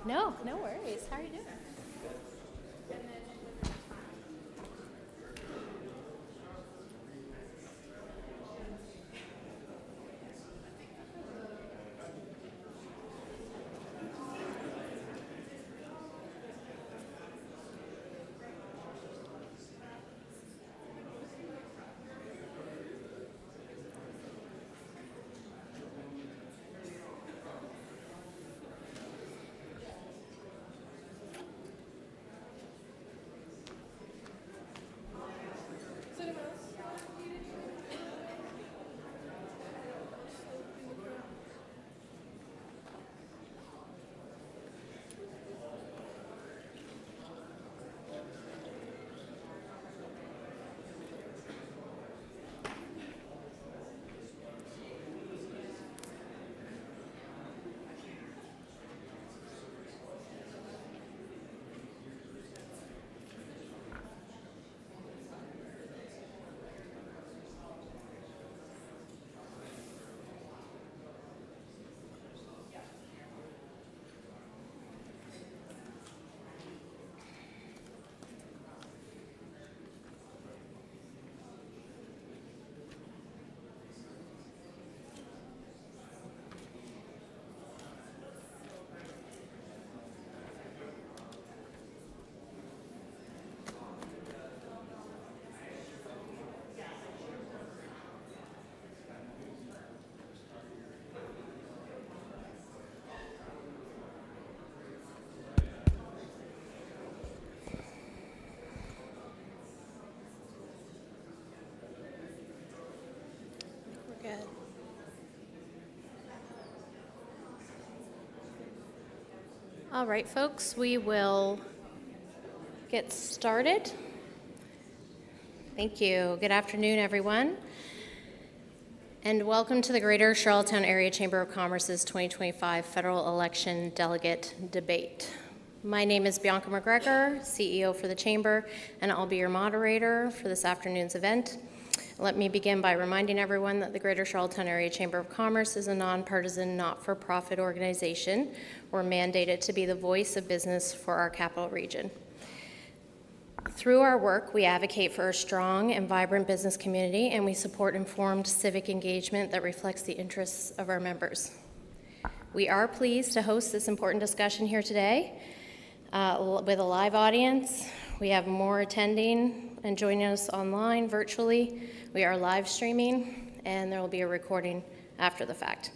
No, no worries. How are you doing? We're good. All right, folks, we will get started. Thank you. Good afternoon, everyone. And welcome to the Greater Charlottetown Area Chamber of Commerce's 2025 Federal Election Delegate Debate. My name is Bianca McGregor, CEO for the Chamber, and I'll be your moderator for this afternoon's event. Let me begin by reminding everyone that the Greater Charlottetown Area Chamber of Commerce is a nonpartisan, not-for-profit organization. We're mandated to be the voice of business for our capital region. Through our work, we advocate for a strong and vibrant business community, and we support informed civic engagement that reflects the interests of our members. We are pleased to host this important discussion here today with a live audience. We have more attending and joining us online virtually. We are live streaming, and there will be a recording after the fact.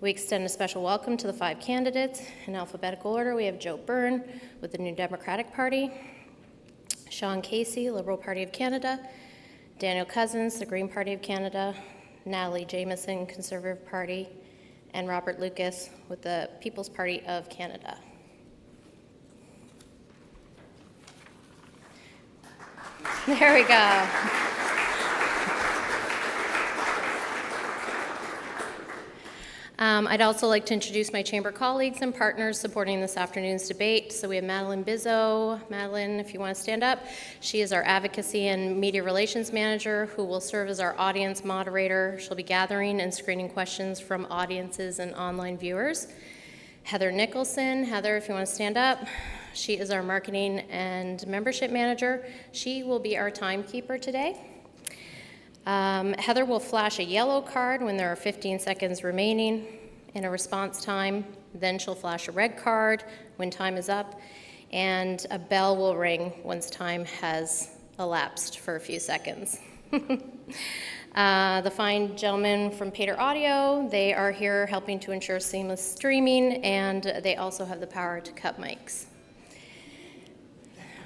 We extend a special welcome to the 5 candidates. In alphabetical order, we have Joe Byrne with the New Democratic Party, Sean Casey, Liberal Party of Canada, Daniel Cousins, the Green Party of Canada, Natalie Jameson, Conservative Party, and Robert Lucas with the People's Party of Canada. There we go. I'd also like to introduce my chamber colleagues and partners supporting this afternoon's debate. So we have Madeline Bizzo. Madeline, if you want to stand up. She is our Advocacy and Media Relations Manager who will serve as our audience moderator. She'll be gathering and screening questions from audiences and online viewers. Heather Nicholson. Heather, if you want to stand up. She is our Marketing and Membership Manager. She will be our timekeeper today. Heather will flash a yellow card when there are 15 seconds remaining in a response time. Then she'll flash a red card when time is up, and a bell will ring once time has elapsed for a few seconds. The fine gentlemen from Pater Audio, they are here helping to ensure seamless streaming, and they also have the power to cut mics.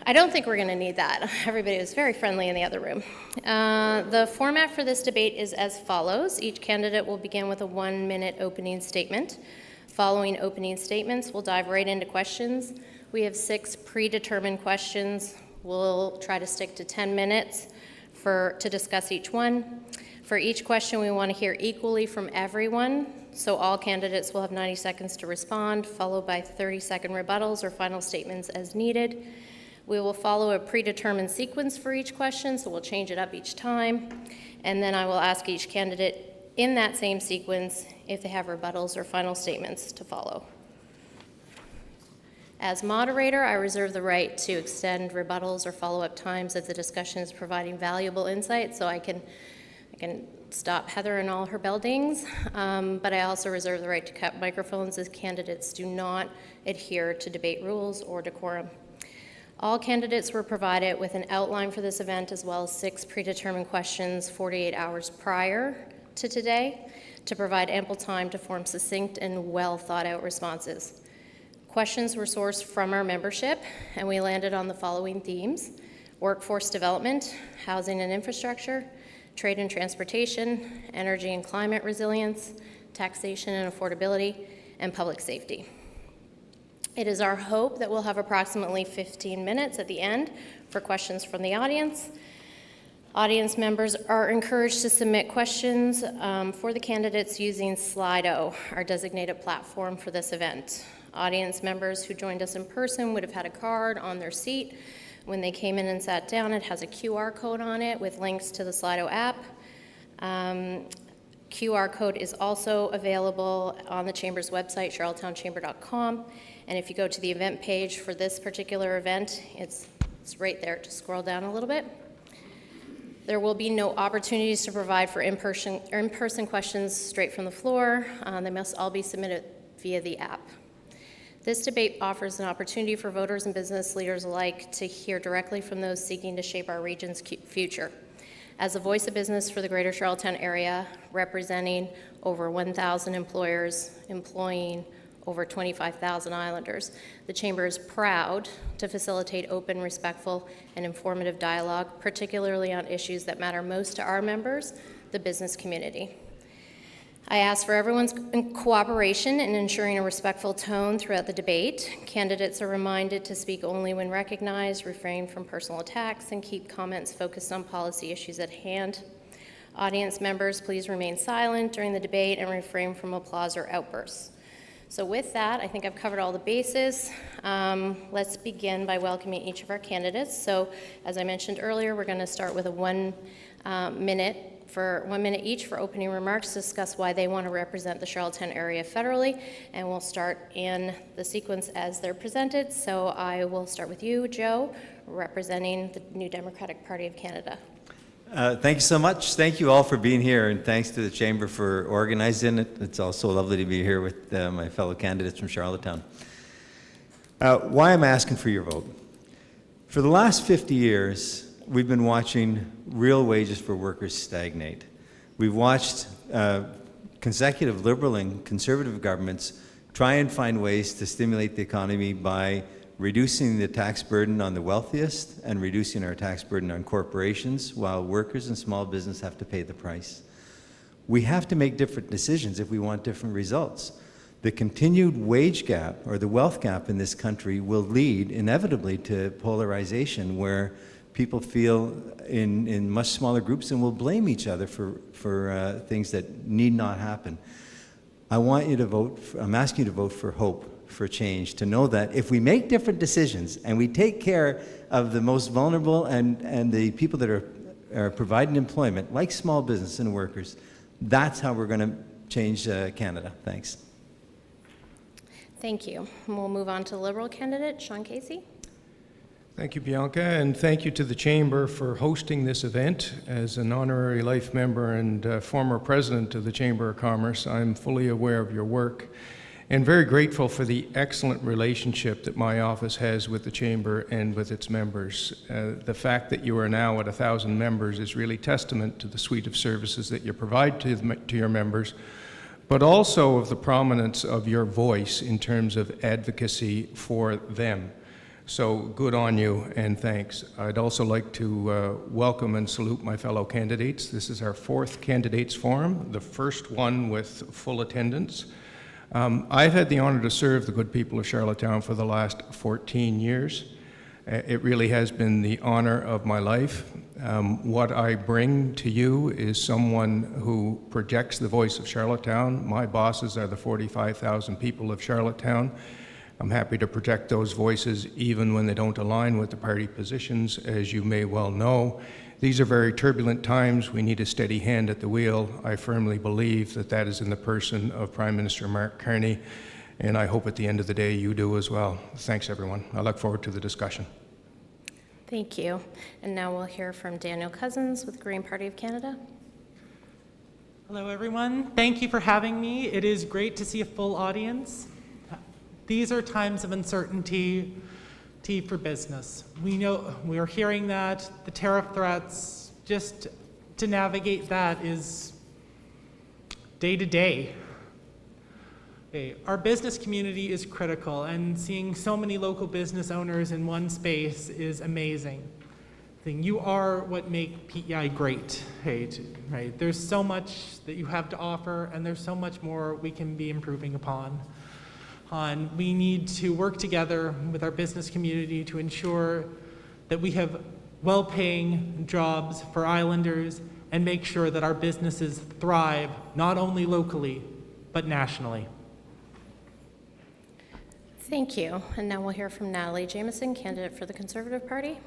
I don't think we're going to need that. Everybody was very friendly in the other room. The format for this debate is as follows. Each candidate will begin with a 1-minute opening statement. Following opening statements, we'll dive right into questions. We have 6 predetermined questions. We'll try to stick to 10 minutes to discuss each one. For each question, we want to hear equally from everyone, so all candidates will have 90 seconds to respond, followed by 30-second rebuttals or final statements as needed. We will follow a predetermined sequence for each question, so we'll change it up each time. And then I will ask each candidate in that same sequence if they have rebuttals or final statements to follow. As moderator, I reserve the right to extend rebuttals or follow-up times if the discussion is providing valuable insight, so I can stop Heather and all her bell dings, but I also reserve the right to cut microphones as candidates do not adhere to debate rules or decorum. All candidates were provided with an outline for this event as well as 6 predetermined questions 48 hours prior to today to provide ample time to form succinct and well thought out responses. Questions were sourced from our membership, and we landed on the following themes: workforce development, housing and infrastructure, trade and transportation, energy and climate resilience, taxation and affordability, and public safety. It is our hope that we'll have approximately 15 minutes at the end for questions from the audience. Audience members are encouraged to submit questions for the candidates using Slido, our designated platform for this event. Audience members who joined us in person would have had a card on their seat when they came in and sat down. It has a QR code on it with links to the Slido app. QR code is also available on the Chamber's website, charlottetown.chamber.com. And if you go to the event page for this particular event, it's right there. Just scroll down a little bit. There will be no opportunities to provide for in-person questions straight from the floor. They must all be submitted via the app. This debate offers an opportunity for voters and business leaders alike to hear directly from those seeking to shape our region's future. As a voice of business for the greater Charlottetown area, representing over 1,000 employers, employing over 25,000 Islanders, the Chamber is proud to facilitate open, respectful, and informative dialogue, particularly on issues that matter most to our members, the business community. I ask for everyone's cooperation in ensuring a respectful tone throughout the debate. Candidates are reminded to speak only when recognized, refrain from personal attacks, and keep comments focused on policy issues at hand. Audience members, please remain silent during the debate and refrain from applause or outbursts. So with that, I think I've covered all the bases. Let's begin by welcoming each of our candidates. So as I mentioned earlier, we're going to start with a 1 minute each for opening remarks to discuss why they want to represent the Charlottetown area federally, and we'll start in the sequence as they're presented. So I will start with you, Joe, representing the New Democratic Party of Canada. Thank you so much. Thank you all for being here, and thanks to the Chamber for organizing it. It's also lovely to be here with my fellow candidates from Charlottetown. Why I'm asking for your vote. For the last 50 years, we've been watching real wages for workers stagnate. We've watched consecutive Liberal and Conservative governments try and find ways to stimulate the economy by reducing the tax burden on the wealthiest and reducing our tax burden on corporations, while workers and small business have to pay the price. We have to make different decisions if we want different results. The continued wage gap or the wealth gap in this country will lead inevitably to polarization, where people feel in much smaller groups and will blame each other for things that need not happen. I want you to vote, I'm asking you to vote for hope, for change, to know that if we make different decisions and we take care of the most vulnerable and the people that are providing employment, like small business and workers, that's how we're going to change Canada. Thanks. Thank you. And we'll move on to the Liberal candidate, Sean Casey. Thank you, Bianca, and thank you to the Chamber for hosting this event. As an honorary life member and former president of the Chamber of Commerce, I'm fully aware of your work and very grateful for the excellent relationship that my office has with the Chamber and with its members. The fact that you are now at 1,000 members is really testament to the suite of services that you provide to your members, but also of the prominence of your voice in terms of advocacy for them. So good on you, and thanks. I'd also like to welcome and salute my fellow candidates. This is our 4th candidates forum, the first one with full attendance. I've had the honor to serve the good people of Charlottetown for the last 14 years. It really has been the honor of my life. What I bring to you is someone who projects the voice of Charlottetown. My bosses are the 45,000 people of Charlottetown. I'm happy to project those voices even when they don't align with the party positions, as you may well know. These are very turbulent times. We need a steady hand at the wheel. I firmly believe that that is in the person of Prime Minister Mark Carney, and I hope at the end of the day you do as well. Thanks, everyone. I look forward to the discussion. Thank you. And now we'll hear from Daniel Cousins with Green Party of Canada. Hello, everyone. Thank you for having me. It is great to see a full audience. These are times of uncertainty for business. We know we're hearing that the tariff threats, just to navigate that is day to day. Okay, our business community is critical, and seeing so many local business owners in one space is amazing. You are what make PEI great, right? There's so much that you have to offer, and there's so much more we can be improving upon. We need to work together with our business community to ensure that we have well-paying jobs for islanders and make sure that our businesses thrive, not only locally, but nationally. Thank you. And now we'll hear from Natalie Jameson, candidate for the Conservative Party.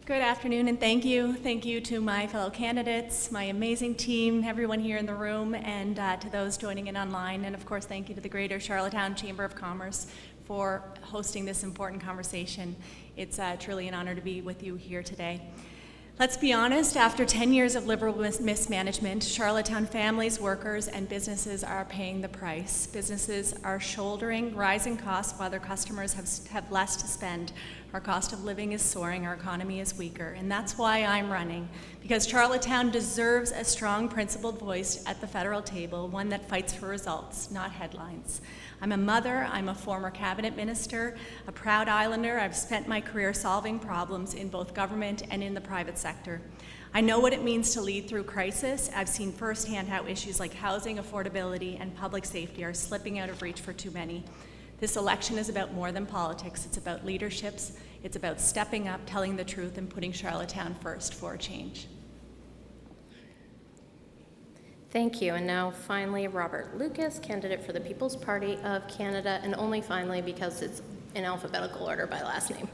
Good afternoon, and thank you. Thank you to my fellow candidates, my amazing team, everyone here in the room, and to those joining in online. And of course, thank you to the Greater Charlottetown Chamber of Commerce for hosting this important conversation. It's truly an honor to be with you here today. Let's be honest, after 10 years of liberal mismanagement, Charlottetown families, workers, and businesses are paying the price. Businesses are shouldering rising costs while their customers have less to spend. Our cost of living is soaring, our economy is weaker, and that's why I'm running, because Charlottetown deserves a strong, principled voice at the federal table, one that fights for results, not headlines. I'm a mother, I'm a former cabinet minister, a proud islander. I've spent my career solving problems in both government and in the private sector. I know what it means to lead through crisis. I've seen firsthand how issues like housing, affordability, and public safety are slipping out of reach for too many. This election is about more than politics. It's about leaderships. It's about stepping up, telling the truth, and putting Charlottetown first for a change. Thank you. And now finally, Robert Lucas, candidate for the People's Party of Canada, and only finally because it's in alphabetical order by last name.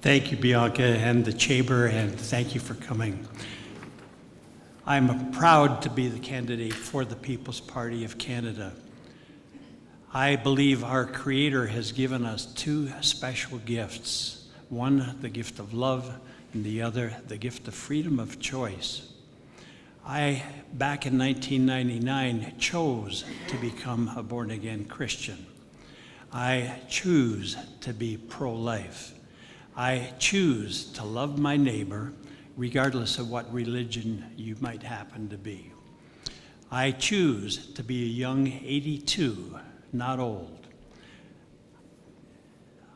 Thank you, Bianca, and the Chamber, and thank you for coming. I'm proud to be the candidate for the People's Party of Canada. I believe our Creator has given us two special gifts. One, the gift of love, and the other, the gift of freedom of choice. I, back in 1999, chose to become a born-again Christian. I choose to be pro-life. I choose to love my neighbor, regardless of what religion you might happen to be. I choose to be a young 82, not old.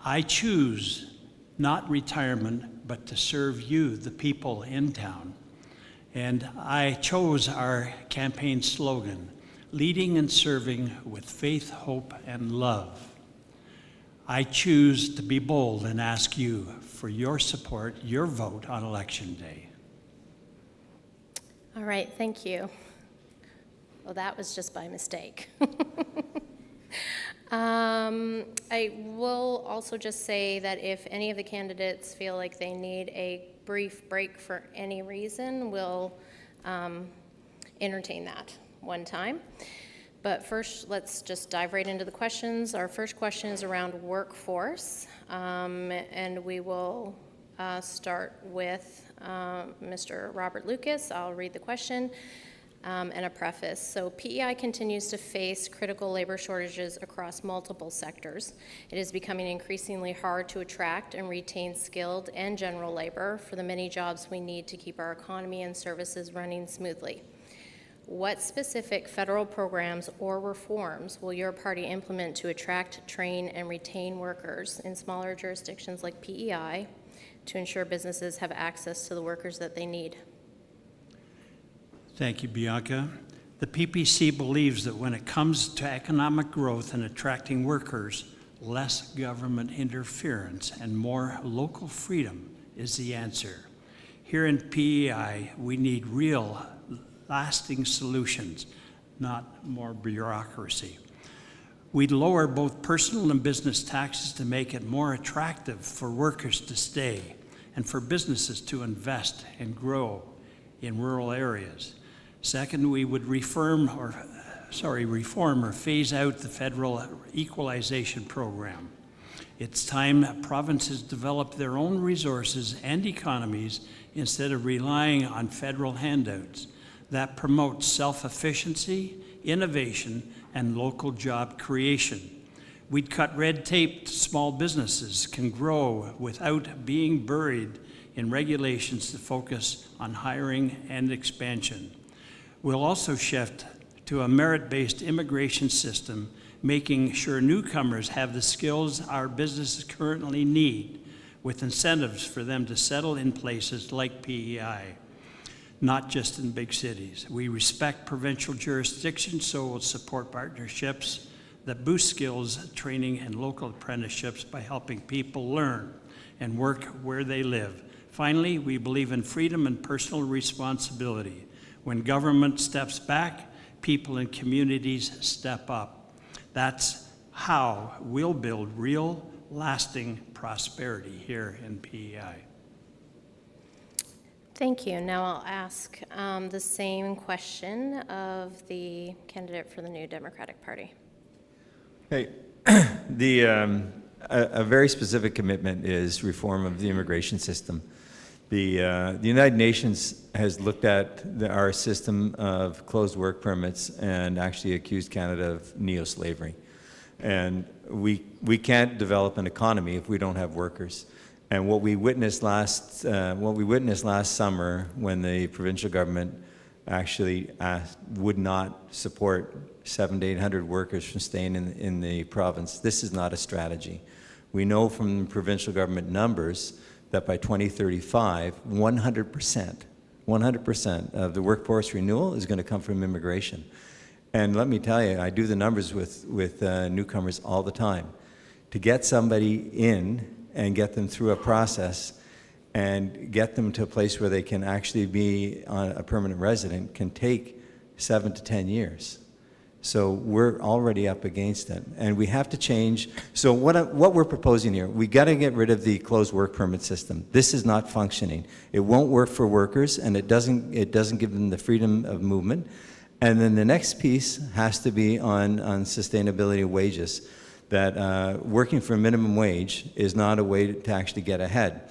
I choose not retirement, but to serve you, the people in town. And I chose our campaign slogan, leading and serving with faith, hope, and love. I choose to be bold and ask you for your support, your vote on Election Day. All right, thank you. Well, that was just by mistake. I will also just say that if any of the candidates feel like they need a brief break for any reason, we'll entertain that one time. But first, let's just dive right into the questions. Our first question is around workforce, and we will start with Mr. Robert Lucas. I'll read the question and a preface. So PEI continues to face critical labor shortages across multiple sectors. It is becoming increasingly hard to attract and retain skilled and general labor for the many jobs we need to keep our economy and services running smoothly. What specific federal programs or reforms will your party implement to attract, train, and retain workers in smaller jurisdictions like PEI to ensure businesses have access to the workers that they need? Thank you, Bianca. The PPC believes that when it comes to economic growth and attracting workers, less government interference and more local freedom is the answer. Here in PEI, we need real, lasting solutions, not more bureaucracy. We'd lower both personal and business taxes to make it more attractive for workers to stay and for businesses to invest and grow in rural areas. Second, we would reform reform or phase out the federal equalization program. It's time that provinces develop their own resources and economies instead of relying on federal handouts. That promotes self-efficiency, innovation, and local job creation. We'd cut red tape so small businesses can grow without being buried in regulations to focus on hiring and expansion. We'll also shift to a merit-based immigration system, making sure newcomers have the skills our businesses currently need, with incentives for them to settle in places like PEI, not just in big cities. We respect provincial jurisdiction, so we'll support partnerships that boost skills, training, and local apprenticeships by helping people learn and work where they live. Finally, we believe in freedom and personal responsibility. When government steps back, people and communities step up. That's how we'll build real, lasting prosperity here in PEI. Thank you. Now I'll ask the same question of the candidate for the New Democratic Party. Okay, a very specific commitment is reform of the immigration system. The United Nations has looked at our system of closed work permits and actually accused Canada of neo-slavery. And we can't develop an economy if we don't have workers. And what we witnessed last summer when the provincial government actually would not support 700 to 800 workers from staying in the province, this is not a strategy. We know from the provincial government numbers that by 2035, 100% of the workforce renewal is going to come from immigration. And let me tell you, I do the numbers with newcomers all the time. To get somebody in and get them through a process and get them to a place where they can actually be a permanent resident can take 7 to 10 years. So we're already up against it, and we have to change. So what we're proposing here, we got to get rid of the closed work permit system. This is not functioning. It won't work for workers, and it doesn't give them the freedom of movement. And then the next piece has to be on sustainability of wages. That working for a minimum wage is not a way to actually get ahead.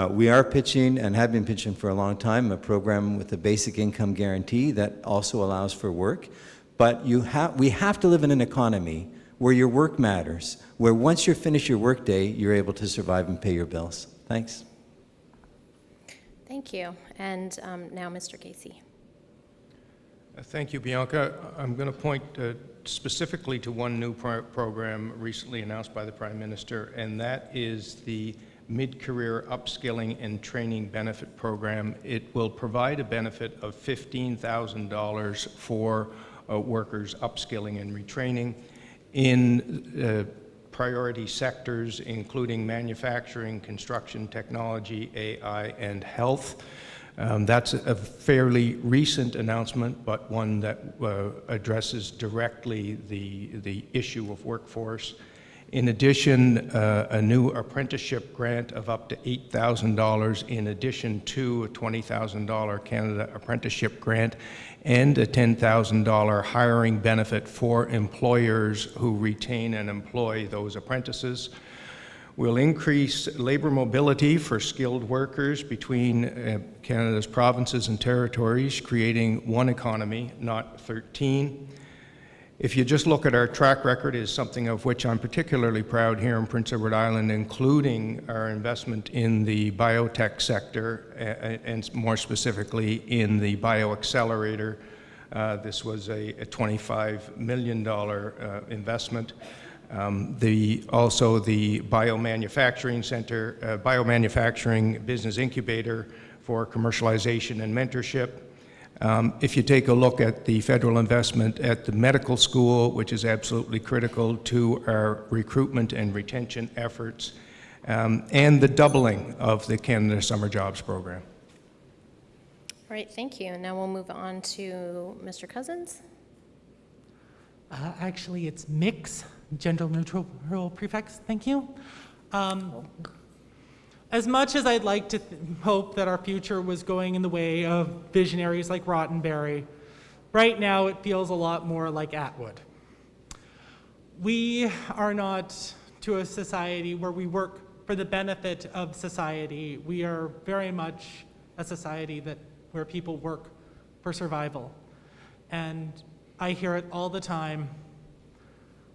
We are pitching, and have been pitching for a long time, a program with a basic income guarantee that also allows for work. But we have to live in an economy where your work matters, where once you're finished your workday, you're able to survive and pay your bills. Thanks. Thank you. And now Mr. Casey. Thank you, Bianca. I'm going to point specifically to one new program recently announced by the Prime Minister, and that is the Mid-Career Upskilling and Training Benefit Program. It will provide a benefit of $15,000 for workers upskilling and retraining in priority sectors, including manufacturing, construction, technology, AI, and health. That's a fairly recent announcement, but one that addresses directly the issue of workforce. In addition, a new apprenticeship grant of up to $8,000 in addition to a $20,000 Canada Apprenticeship Grant and a $10,000 hiring benefit for employers who retain and employ those apprentices. We'll increase labor mobility for skilled workers between Canada's provinces and territories, creating one economy, not 13. If you just look at our track record, is something of which I'm particularly proud here in Prince Edward Island, including our investment in the biotech sector, and more specifically in the bioaccelerator. This was a $25 million investment. Also the biomanufacturing center, biomanufacturing business incubator for commercialization and mentorship. If you take a look at the federal investment at the medical school, which is absolutely critical to our recruitment and retention efforts, and the doubling of the Canada Summer Jobs Program. All right, thank you. And now we'll move on to Mr. Cousins. Actually, it's mix, gender neutral prefix. Thank you. As much as I'd like to hope that our future was going in the way of visionaries like Rottenberry, Right now, it feels a lot more like Atwood. We are not to a society where we work for the benefit of society. We are very much a society where people work for survival. And I hear it all the time.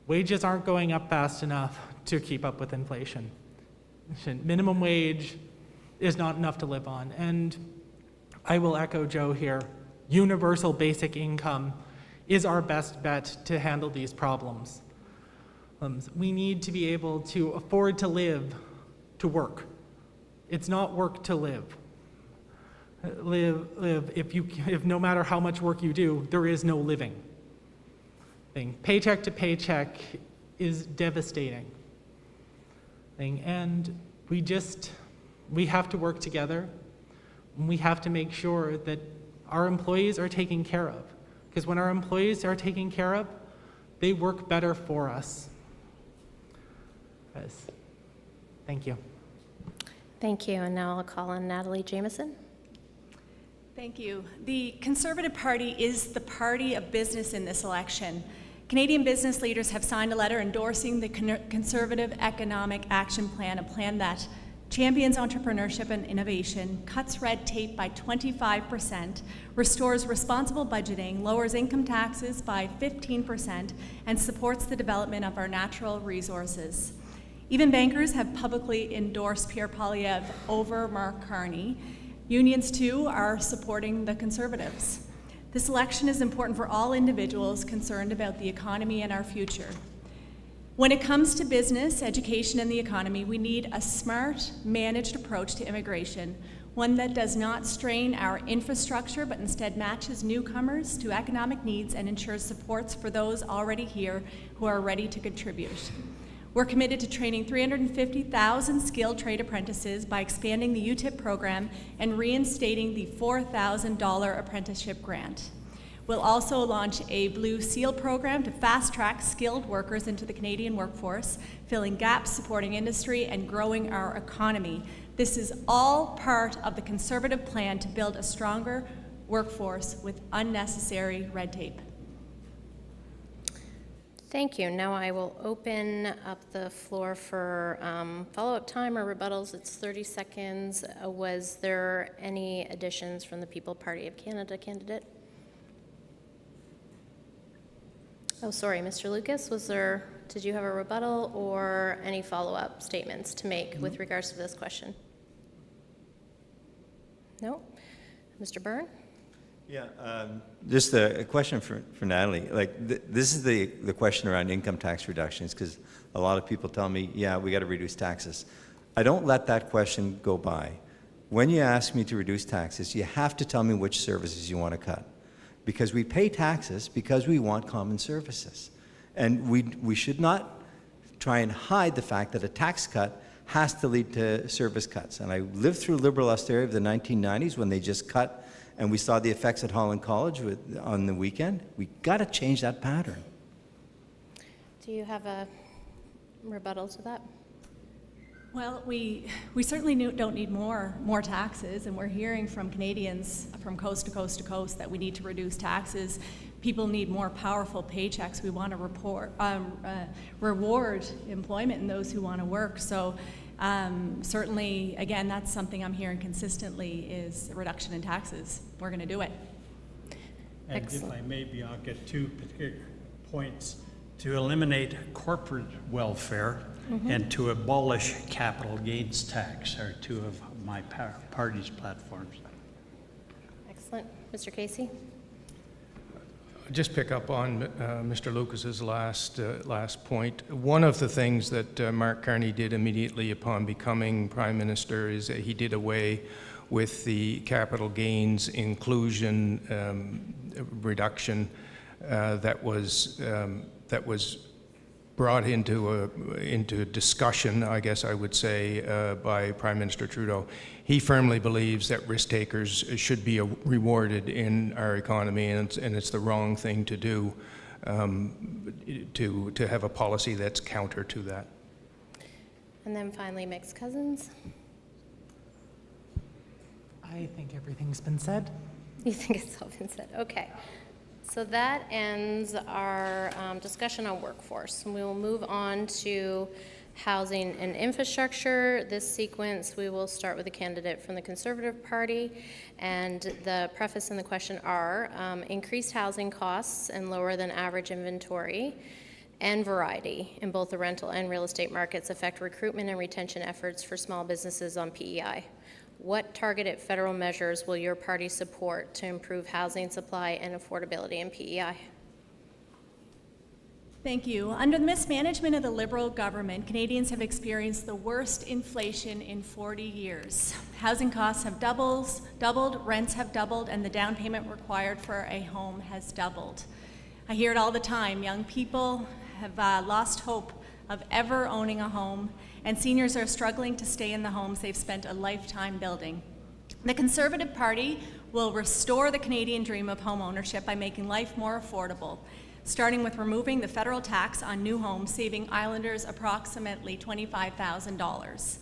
Wages aren't going up fast enough to keep up with inflation. Minimum wage is not enough to live on. And I will echo Joe here. Universal basic income is our best bet to handle these problems. We need to be able to afford to live, to work. It's not work to live. Live. If no matter how much work you do, there is no living. Paycheck to paycheck is devastating. And we have to work together. And we have to make sure that our employees are taken care of. Because when our employees are taken care of, they work better for us. Yes. Thank you. Thank you. And now I'll call on Natalie Jameson. Thank you. The Conservative Party is the party of business in this election. Canadian business leaders have signed a letter endorsing the Conservative Economic Action Plan, a plan that champions entrepreneurship and innovation, cuts red tape by 25%, restores responsible budgeting, lowers income taxes by 15%, and supports the development of our natural resources. Even bankers have publicly endorsed Pierre Poilievre over Mark Carney. Unions, too, are supporting the Conservatives. This election is important for all individuals concerned about the economy and our future. When it comes to business, education, and the economy, we need a smart, managed approach to immigration, one that does not strain our infrastructure, but instead matches newcomers to economic needs and ensures supports for those already here who are ready to contribute. We're committed to training 350,000 skilled trade apprentices by expanding the UTIP program and reinstating the $4,000 apprenticeship grant. We'll also launch a Blue Seal program to fast-track skilled workers into the Canadian workforce, filling gaps, supporting industry, and growing our economy. This is all part of the Conservative plan to build a stronger workforce with unnecessary red tape. Thank you. Now I will open up the floor for follow-up time or rebuttals. It's 30 seconds. Was there any additions from the People Party of Canada candidate? Oh, sorry, Mr. Lucas, did you have a rebuttal or any follow-up statements to make with regards to this question? No? Mr. Byrne? Yeah, just a question for Natalie. This is the question around income tax reductions, because a lot of people tell me, yeah, we got to reduce taxes. I don't let that question go by. When you ask me to reduce taxes, you have to tell me which services you want to cut. Because we pay taxes because we want common services. And we should not try and hide the fact that a tax cut has to lead to service cuts. And I lived through liberal austerity of the 1990s when they just cut, and we saw the effects at Holland College on the weekend. We got to change that pattern. Do you have a rebuttal to that? Well, we certainly don't need more taxes, and we're hearing from Canadians from coast to coast to coast that we need to reduce taxes. People need more powerful paychecks. We want to reward employment and those who want to work. So certainly, again, that's something I'm hearing consistently is a reduction in taxes. We're going to do it. And Excellent. if I may, Bianca, 2 particular points: to eliminate corporate welfare and to abolish capital gains tax are 2 of my party's platforms. Excellent. Mr. Casey? Just pick up on Mr. Lucas's last point. One of the things that Mark Carney did immediately upon becoming Prime Minister is that he did away with the capital gains inclusion reduction that was brought into discussion, I guess I would say, by Prime Minister Trudeau. He firmly believes that risk takers should be rewarded in our economy, and it's the wrong thing to do to have a policy that's counter to that. And then finally, Mix Cousins. I think everything's been said. You think it's all been said? Okay. So that ends our discussion on workforce. And we will move on to housing and infrastructure. This sequence, we will start with a candidate from the Conservative Party. And the preface and the question are increased housing costs and lower than average inventory and variety in both the rental and real estate markets affect recruitment and retention efforts for small businesses on PEI. What targeted federal measures will your party support to improve housing supply and affordability in PEI? Thank you. Under the mismanagement of the Liberal government, Canadians have experienced the worst inflation in 40 years. Housing costs have doubled, rents have doubled, and the down payment required for a home has doubled. I hear it all the time. Young people have lost hope of ever owning a home, and seniors are struggling to stay in the homes they've spent a lifetime building. The Conservative Party will restore the Canadian dream of home ownership by making life more affordable, starting with removing the federal tax on new homes, saving Islanders approximately $25,000.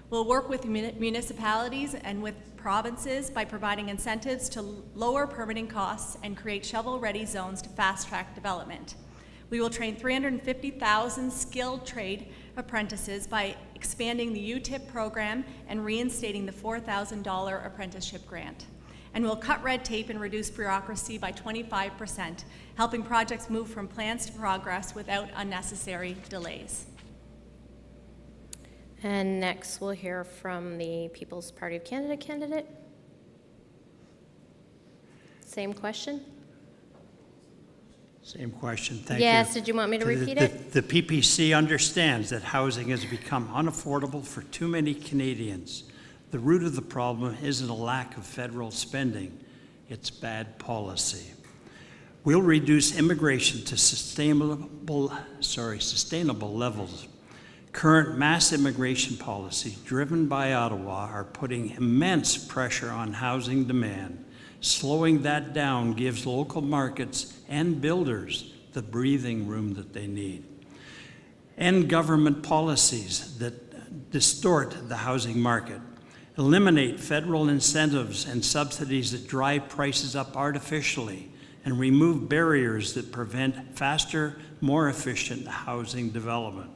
We'll work with municipalities and with provinces by providing incentives to lower permitting costs and create shovel-ready zones to fast-track development. We will train 350,000 skilled trade apprentices by expanding the UTIP program and reinstating the $4,000 apprenticeship grant. And we'll cut red tape and reduce bureaucracy by 25%, helping projects move from plans to progress without unnecessary delays. And next, we'll hear from the People's Party of Canada candidate. Same question? Same question, thank you. Yes, did you want me to repeat it? The PPC understands that housing has become unaffordable for too many Canadians. The root of the problem isn't a lack of federal spending, it's bad policy. We'll reduce immigration to sustainable levels. Current mass immigration policies driven by Ottawa are putting immense pressure on housing demand. Slowing that down gives local markets and builders the breathing room that they need. End government policies that distort the housing market. Eliminate federal incentives and subsidies that drive prices up artificially, and remove barriers that prevent faster, more efficient housing development.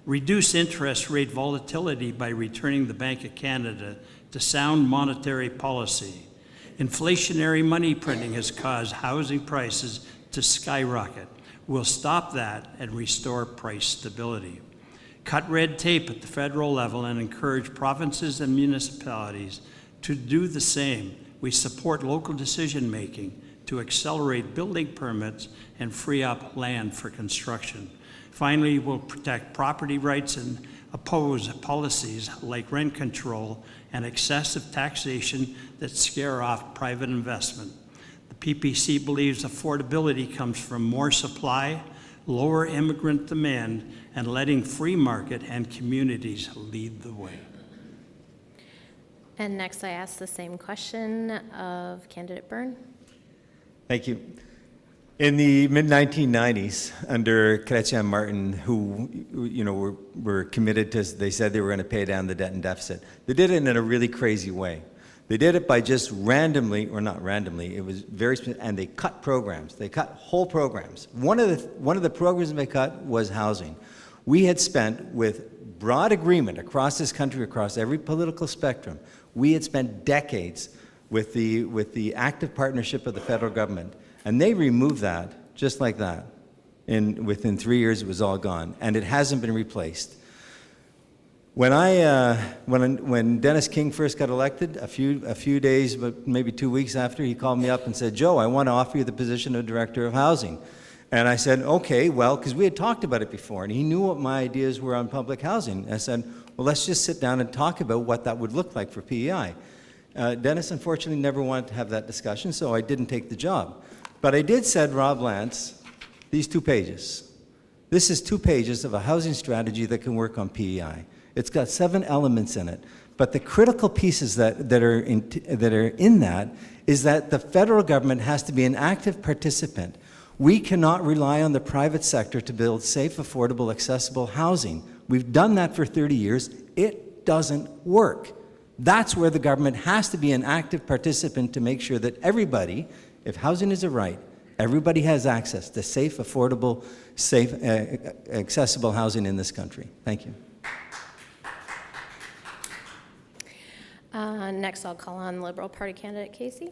Reduce interest rate volatility by returning the Bank of Canada to sound monetary policy. Inflationary money printing has caused housing prices to skyrocket. We'll stop that and restore price stability. Cut red tape at the federal level and encourage provinces and municipalities to do the same. We support local decision-making to accelerate building permits and free up land for construction. Finally, we'll protect property rights and oppose policies like rent control and excessive taxation that scare off private investment. The PPC believes affordability comes from more supply, lower immigrant demand, and letting free market and communities lead the way. And next, I ask the same question of candidate Byrne. Thank you. In the mid-1990s, under Chrétien Martin, who were committed to, they said they were going to pay down the debt and deficit. They did it in a really crazy way. They did it by just randomly, or not randomly, it was very specific, and they cut programs. They cut whole programs. One of the programs they cut was housing. We had spent, with broad agreement across this country, across every political spectrum, we had spent decades with the active partnership of the federal government. And they removed that just like that. Within 3 years, it was all gone, and it hasn't been replaced. When Dennis King first got elected, a few days, but maybe 2 weeks after, he called me up and said, "Joe, I want to offer you the position of Director of Housing." And I said, "Okay, well," because we had talked about it before, and he knew what my ideas were on public housing. I said, "Well, let's just sit down and talk about what that would look like for PEI." Dennis, unfortunately, never wanted to have that discussion, so I didn't take the job. But I did send Rob Lance these 2 pages. This is 2 pages of a housing strategy that can work on PEI. It's got 7 elements in it. But the critical pieces that are in that is that the federal government has to be an active participant. We cannot rely on the private sector to build safe, affordable, accessible housing. We've done that for 30 years. It doesn't work. That's where the government has to be an active participant to make sure that everybody, if housing is a right, Everybody has access to safe, affordable, accessible housing in this country. Thank you. Next, I'll call on Liberal Party candidate Casey.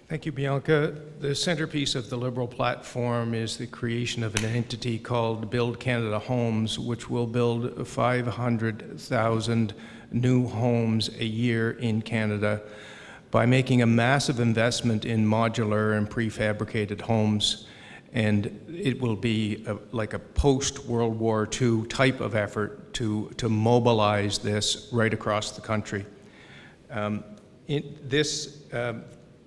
Thank you, Bianca. The centerpiece of the Liberal platform is the creation of an entity called Build Canada Homes, which will build 500,000 new homes a year in Canada by making a massive investment in modular and prefabricated homes. And it will be like a post-World War II type of effort to mobilize this right across the country.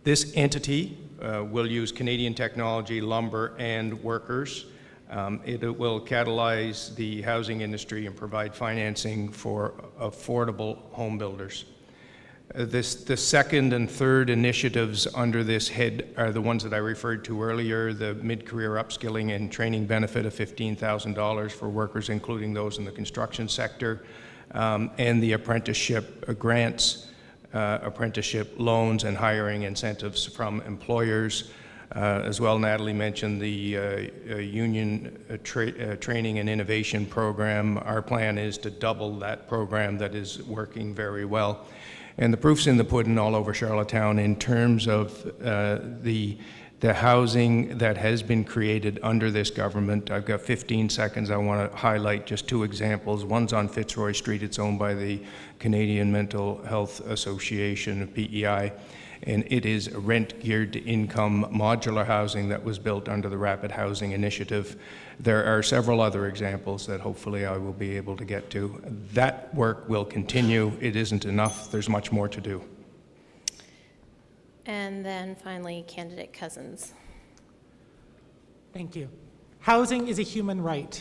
This entity will use Canadian technology, lumber, and workers. It will catalyze the housing industry and provide financing for affordable home builders. The second and third initiatives under this head are the ones that I referred to earlier, the mid-career upskilling and training benefit of $15,000 for workers, including those in the construction sector, and the apprenticeship grants, apprenticeship loans, and hiring incentives from employers. As well, Natalie mentioned the union training and innovation program. Our plan is to double that program that is working very well. And the proof's in the pudding all over Charlottetown in terms of the housing that has been created under this government. I've got 15 seconds. I want to highlight just two examples. One's on Fitzroy Street. It's owned by the Canadian Mental Health Association, PEI, and it is rent-geared to income modular housing that was built under the Rapid Housing Initiative. There are several other examples that hopefully I will be able to get to. That work will continue. It isn't enough. There's much more to do. And then finally, candidate Cousins. Thank you. Housing is a human right.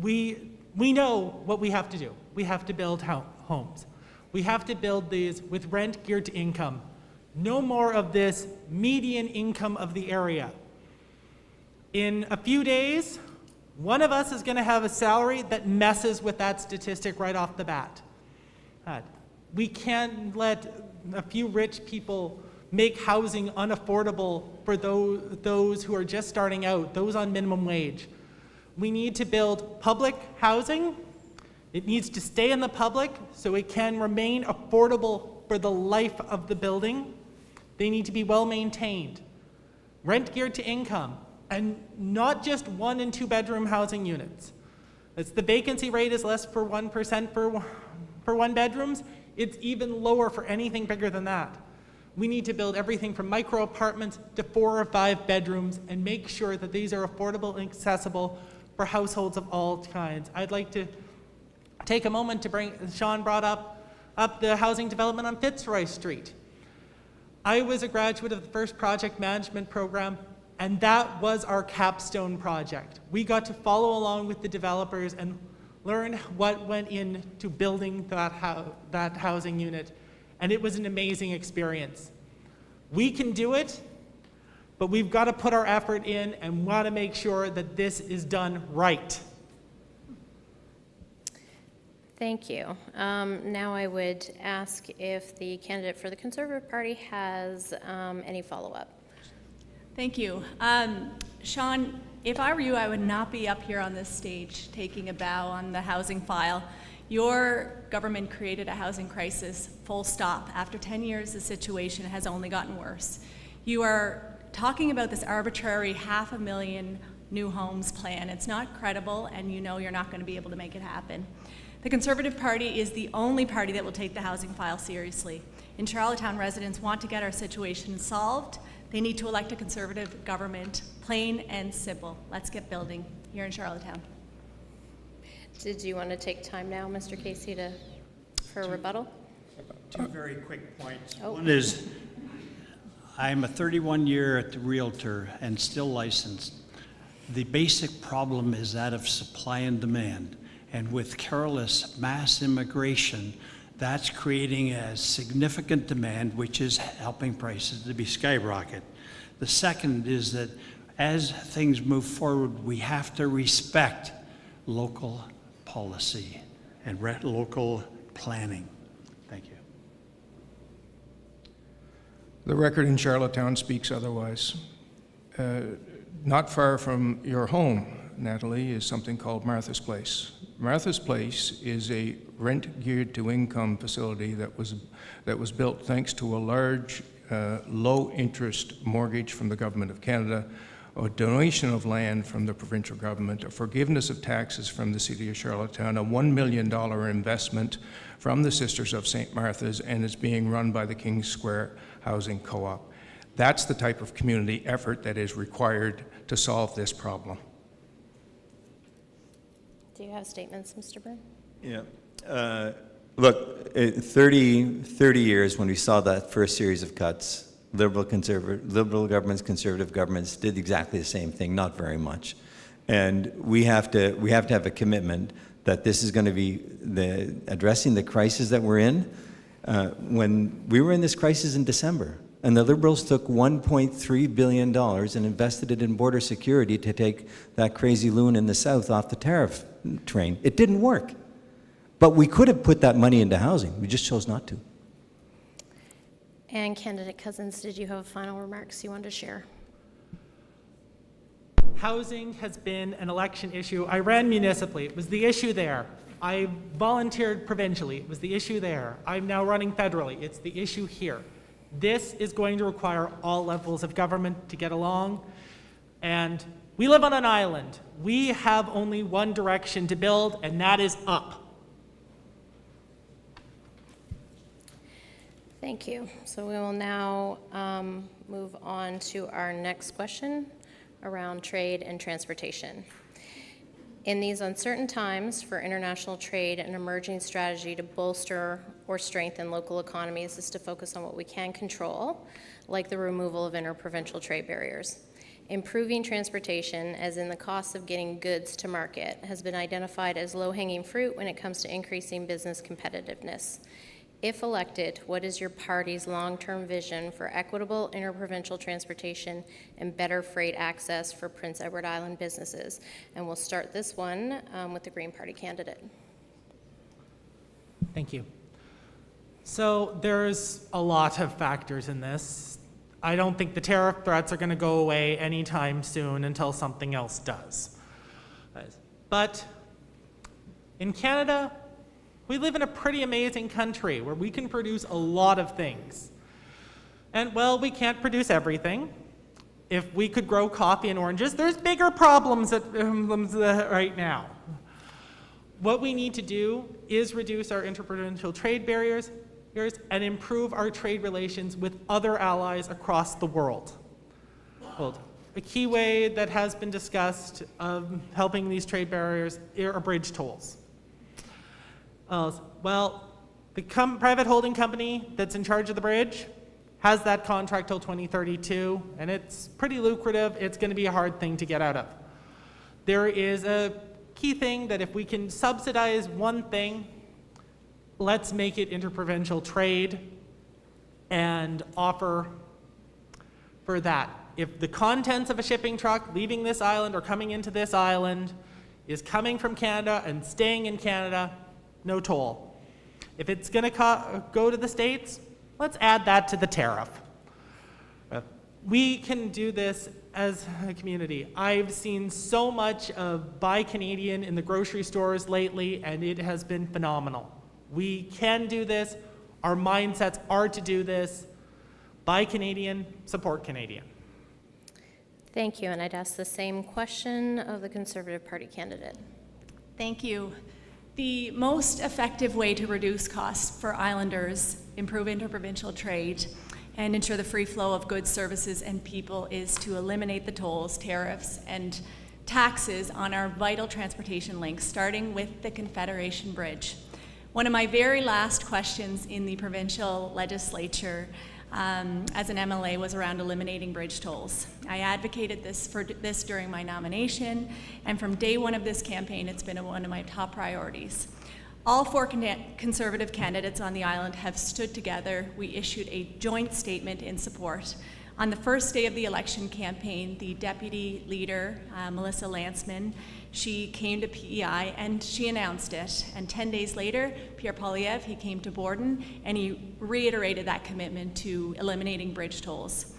We know what we have to do. We have to build homes. We have to build these with rent geared to income. No more of this median income of the area. In a few days, one of us is going to have a salary that messes with that statistic right off the bat. We can't let a few rich people make housing unaffordable for those who are just starting out, those on minimum wage. We need to build public housing. It needs to stay in the public so it can remain affordable for the life of the building. They need to be well maintained, rent geared to income, and not just 1 and 2 bedroom housing units. As the vacancy rate is less for 1% for 1 bedrooms, it's even lower for anything bigger than that. We need to build everything from micro apartments to 4 or 5 bedrooms and make sure that these are affordable and accessible for households of all kinds. I'd like to take a moment to bring, Sean brought up the housing development on Fitzroy Street. I was a graduate of the first project management program, and that was our capstone project. We got to follow along with the developers and learn what went into building that housing unit, and it was an amazing experience. We can do it, but we've got to put our effort in and want to make sure that this is done right. Thank you. Now I would ask if the candidate for the Conservative Party has any follow-up. Thank you. Sean, if I were you, I would not be up here on this stage taking a bow on the housing file. Your government created a housing crisis, full stop. After 10 years, the situation has only gotten worse. You are talking about this arbitrary 500,000 new homes plan. It's not credible, and you know you're not going to be able to make it happen. The Conservative Party is the only party that will take the housing file seriously. In Charlottetown, residents want to get our situation solved. They need to elect a Conservative government, plain and simple. Let's get building here in Charlottetown. Did you want to take time now, Mr. Casey, for a rebuttal? 2 very quick points. Oh. One is, I'm a 31-year realtor and still licensed. The basic problem is that of supply and demand. And with careless mass immigration, that's creating a significant demand, which is helping prices to be skyrocket. The second is that as things move forward, we have to respect local policy and local planning. Thank you. The record in Charlottetown speaks otherwise. Not far from your home, Natalie, is something called Martha's Place. Martha's Place is a rent-geared-to-income facility that was built thanks to a large, low-interest mortgage from the Government of Canada, a donation of land from the provincial government, a forgiveness of taxes from the City of Charlottetown, a $1 million investment from the Sisters of St. Martha's, and is being run by the Kings Square Housing Co-op. That's the type of community effort that is required to solve this problem. Do you have statements, Mr. Byrne? Yeah. Look, 30 years when we saw that first series of cuts, liberal governments, conservative governments did exactly the same thing, not very much. And we have to have a commitment that this is going to be addressing the crisis that we're in. When we were in this crisis in December, and the Liberals took $1.3 billion and invested it in border security to take that crazy loon in the south off the tariff train. It didn't work. But we could have put that money into housing. We just chose not to. And Candidate Cousins, did you have final remarks you wanted to share? Housing has been an election issue. I ran municipally. It was the issue there. I volunteered provincially. It was the issue there. I'm now running federally. It's the issue here. This is going to require all levels of government to get along. And we live on an island. We have only one direction to build, and that is up. Thank you. So we will now move on to our next question around trade and transportation. In these uncertain times for international trade, an emerging strategy to bolster or strengthen local economies is to focus on what we can control, like the removal of interprovincial trade barriers. Improving transportation, as in the cost of getting goods to market, has been identified as low-hanging fruit when it comes to increasing business competitiveness. If elected, what is your party's long-term vision for equitable interprovincial transportation and better freight access for Prince Edward Island businesses? And we'll start this one with the Green Party candidate. Thank you. So there's a lot of factors in this. I don't think the tariff threats are going to go away anytime soon until something else does. But in Canada, we live in a pretty amazing country where we can produce a lot of things. And, well, we can't produce everything. If we could grow coffee and oranges, there's bigger problems right now. What we need to do is reduce our interprovincial trade barriers and improve our trade relations with other allies across the world. A key way that has been discussed of helping these trade barriers are bridge tolls. Well, the private holding company that's in charge of the bridge has that contract till 2032, and it's pretty lucrative. It's going to be a hard thing to get out of. There is a key thing that if we can subsidize one thing, let's make it interprovincial trade and offer for that. If the contents of a shipping truck leaving this island or coming into this island is coming from Canada and staying in Canada, no toll. If it's going to go to the States, let's add that to the tariff. We can do this as a community. I've seen so much of Buy Canadian in the grocery stores lately, and it has been phenomenal. We can do this. Our mindsets are to do this. Buy Canadian, support Canadian. Thank you, and I'd ask the same question of the Conservative Party candidate. Thank you. The most effective way to reduce costs for islanders, improve interprovincial trade, and ensure the free flow of goods, services, and people is to eliminate the tolls, tariffs, and taxes on our vital transportation links, starting with the Confederation Bridge. One of my very last questions in the provincial legislature as an MLA was around eliminating bridge tolls. I advocated for this during my nomination, and from day one of this campaign, it's been one of my top priorities. All four Conservative candidates on the island have stood together. We issued a joint statement in support. On the first day of the election campaign, the deputy leader, Melissa Lanceman, she came to PEI and she announced it. And 10 days later, Pierre Poilievre, he came to Borden and he reiterated that commitment to eliminating bridge tolls.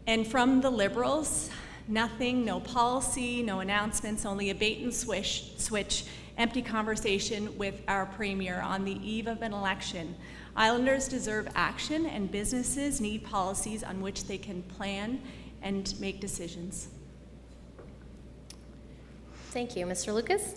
And from the Liberals, nothing, no policy, no announcements, only a bait and switch, empty conversation with our Premier on the eve of an election. Islanders deserve action, and businesses need policies on which they can plan and make decisions. Thank you. Mr. Lucas?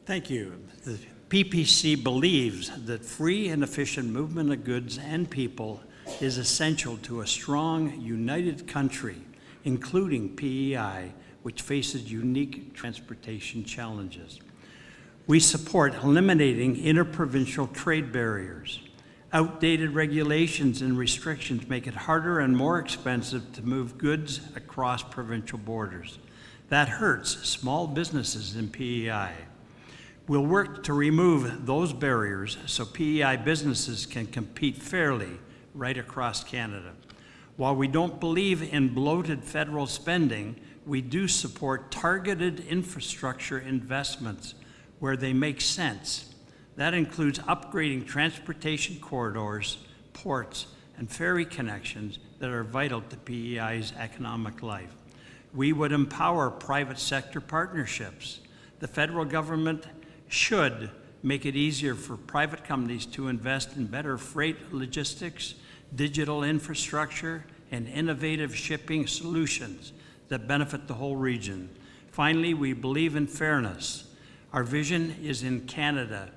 Thank you. The PPC believes that free and efficient movement of goods and people is essential to a strong, united country, including PEI, which faces unique transportation challenges. We support eliminating interprovincial trade barriers. Outdated regulations and restrictions make it harder and more expensive to move goods across provincial borders. That hurts small businesses in PEI. We'll work to remove those barriers so PEI businesses can compete fairly right across Canada. While we don't believe in bloated federal spending, we do support targeted infrastructure investments where they make sense. That includes upgrading transportation corridors, ports, and ferry connections that are vital to PEI's economic life. We would empower private sector partnerships. The federal government should make it easier for private companies to invest in better freight logistics, digital infrastructure, and innovative shipping solutions that benefit the whole region. Finally, we believe in fairness. Our vision is in Canada,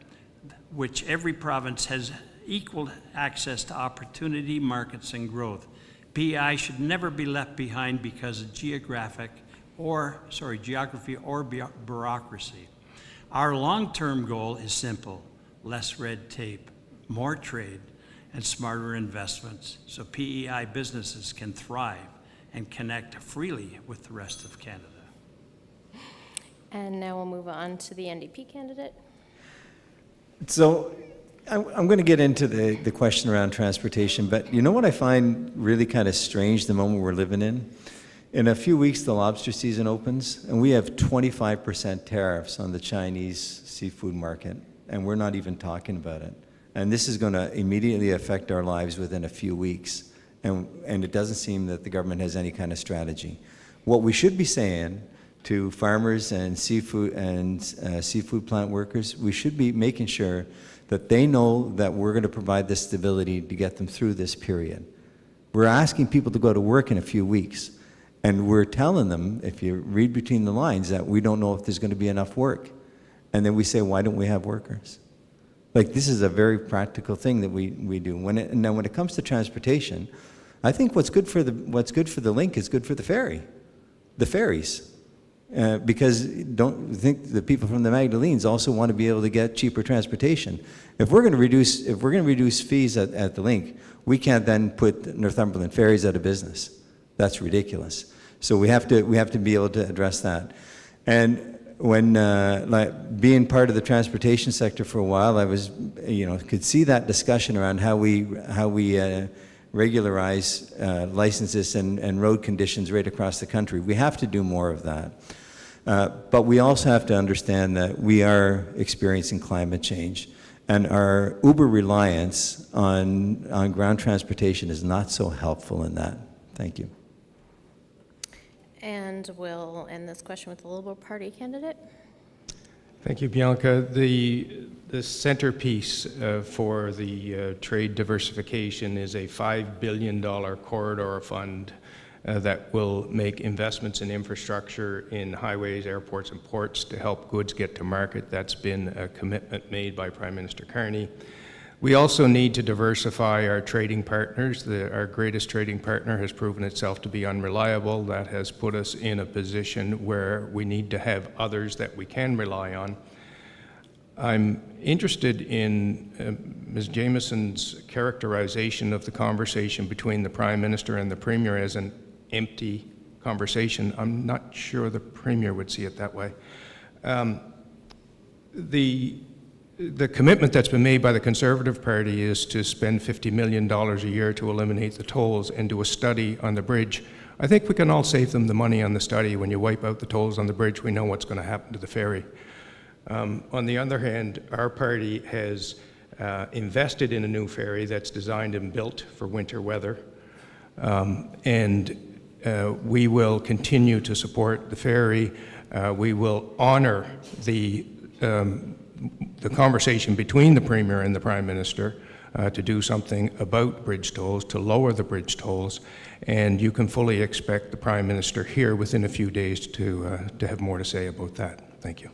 which every province has equal access to opportunity, markets, and growth. PEI should never be left behind because of geography or bureaucracy. Our long-term goal is simple: less red tape, more trade, and smarter investments so PEI businesses can thrive and connect freely with the rest of Canada. And now we'll move on to the NDP candidate. So I'm going to get into the question around transportation, but you know what I find really kind of strange the moment we're living in? In a few weeks, the lobster season opens, and we have 25% tariffs on the Chinese seafood market, and we're not even talking about it. And this is going to immediately affect our lives within a few weeks, and it doesn't seem that the government has any kind of strategy. What we should be saying to farmers and seafood plant workers, we should be making sure that they know that we're going to provide the stability to get them through this period. We're asking people to go to work in a few weeks, and we're telling them, if you read between the lines, that we don't know if there's going to be enough work. And then we say, why don't we have workers? Like, this is a very practical thing that we do. Now, when it comes to transportation, I think what's good for the link is good for the ferries. Because don't think the people from the Magdalenes also want to be able to get cheaper transportation. If we're going to reduce fees at the link, we can't then put Northumberland Ferries out of business. That's ridiculous. So we have to be able to address that. And when being part of the transportation sector for a while, I was could see that discussion around how we regularize licenses and road conditions right across the country. We have to do more of that. But we also have to understand that we are experiencing climate change, and our uber reliance on ground transportation is not so helpful in that. Thank you. And we'll end this question with the Liberal Party candidate. Thank you, Bianca. The centerpiece for the trade diversification is a $5 billion corridor fund that will make investments in infrastructure in highways, airports, and ports to help goods get to market. That's been a commitment made by Prime Minister Carney. We also need to diversify our trading partners. Our greatest trading partner has proven itself to be unreliable. That has put us in a position where we need to have others that we can rely on. I'm interested in Ms. Jamieson's characterization of the conversation between the Prime Minister and the Premier as an empty conversation. I'm not sure the Premier would see it that way. The commitment that's been made by the Conservative Party is to spend $50 million a year to eliminate the tolls and do a study on the bridge. I think we can all save them the money on the study. When you wipe out the tolls on the bridge, we know what's going to happen to the ferry. On the other hand, our party has invested in a new ferry that's designed and built for winter weather. We will continue to support the ferry. We will honor the conversation between the Premier and the Prime Minister to do something about bridge tolls, to lower the bridge tolls, and you can fully expect the Prime Minister here within a few days to have more to say about that. Thank you.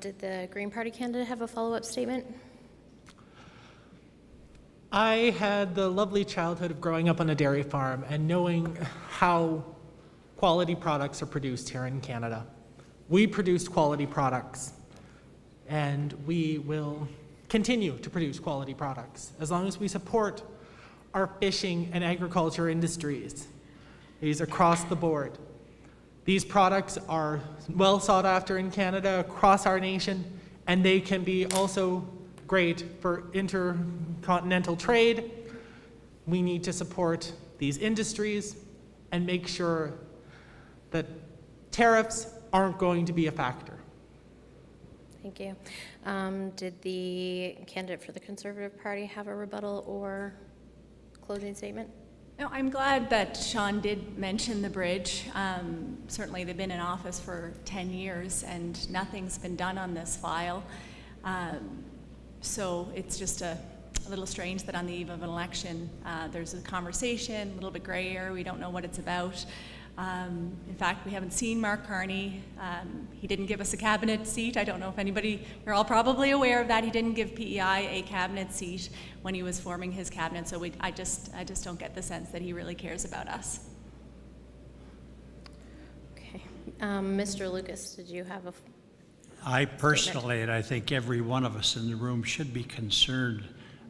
Did the Green Party candidate have a follow-up statement? I had the lovely childhood of growing up on a dairy farm and knowing how quality products are produced here in Canada. We produce quality products, and we will continue to produce quality products as long as we support our fishing and agriculture industries. These across the board. These products are well sought after in Canada, across our nation, and they can be also great for intercontinental trade. We need to support these industries and make sure that tariffs aren't going to be a factor. Thank you. Did the candidate for the Conservative Party have a rebuttal or closing statement? No, I'm glad that Sean did mention the bridge. Certainly, they've been in office for 10 years, and nothing's been done on this file. So it's just a little strange that on the eve of an election, there's a conversation, a little bit grayer. We don't know what it's about. In fact, we haven't seen Mark Carney. He didn't give us a cabinet seat. I don't know if anybody, you're all probably aware of that. He didn't give PEI a cabinet seat when he was forming his cabinet. So I just don't get the sense that he really cares about us. Okay. Mr. Lucas, did you have a I personally, and I think every one of us in the room should be concerned.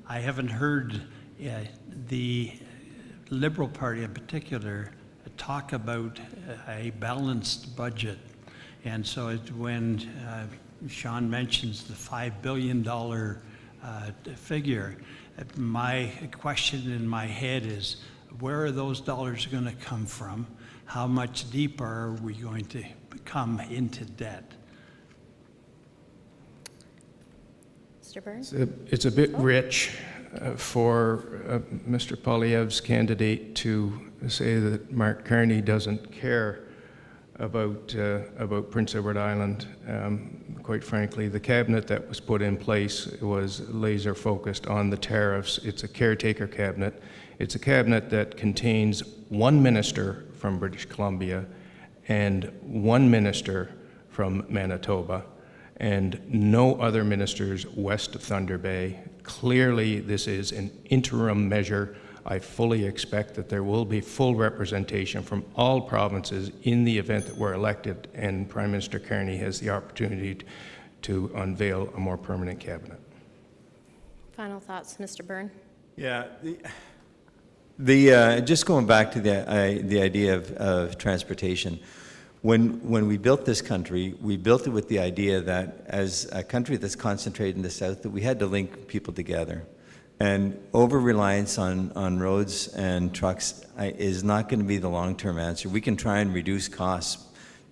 I haven't heard the Liberal Party in particular talk about a balanced budget. And so when Sean mentions the $5 billion figure, my question in my head is, where are those dollars going to come from? How much deeper are we going to come into debt? Mr. Burns? It's a bit rich for Mr. Poilievre's candidate to say that Mark Carney doesn't care about Prince Edward Island. Quite frankly, the cabinet that was put in place was laser focused on the tariffs. It's a caretaker cabinet. It's a cabinet that contains one minister from British Columbia and one minister from Manitoba, and no other ministers west of Thunder Bay. Clearly, this is an interim measure. I fully expect that there will be full representation from all provinces in the event that we're elected and Prime Minister Carney has the opportunity to unveil a more permanent cabinet. Final thoughts, Mr. Byrne? Yeah, just going back to the idea of transportation. When we built this country, we built it with the idea that as a country that's concentrated in the south, that we had to link people together. And over-reliance on roads and trucks is not going to be the long-term answer. We can try and reduce costs,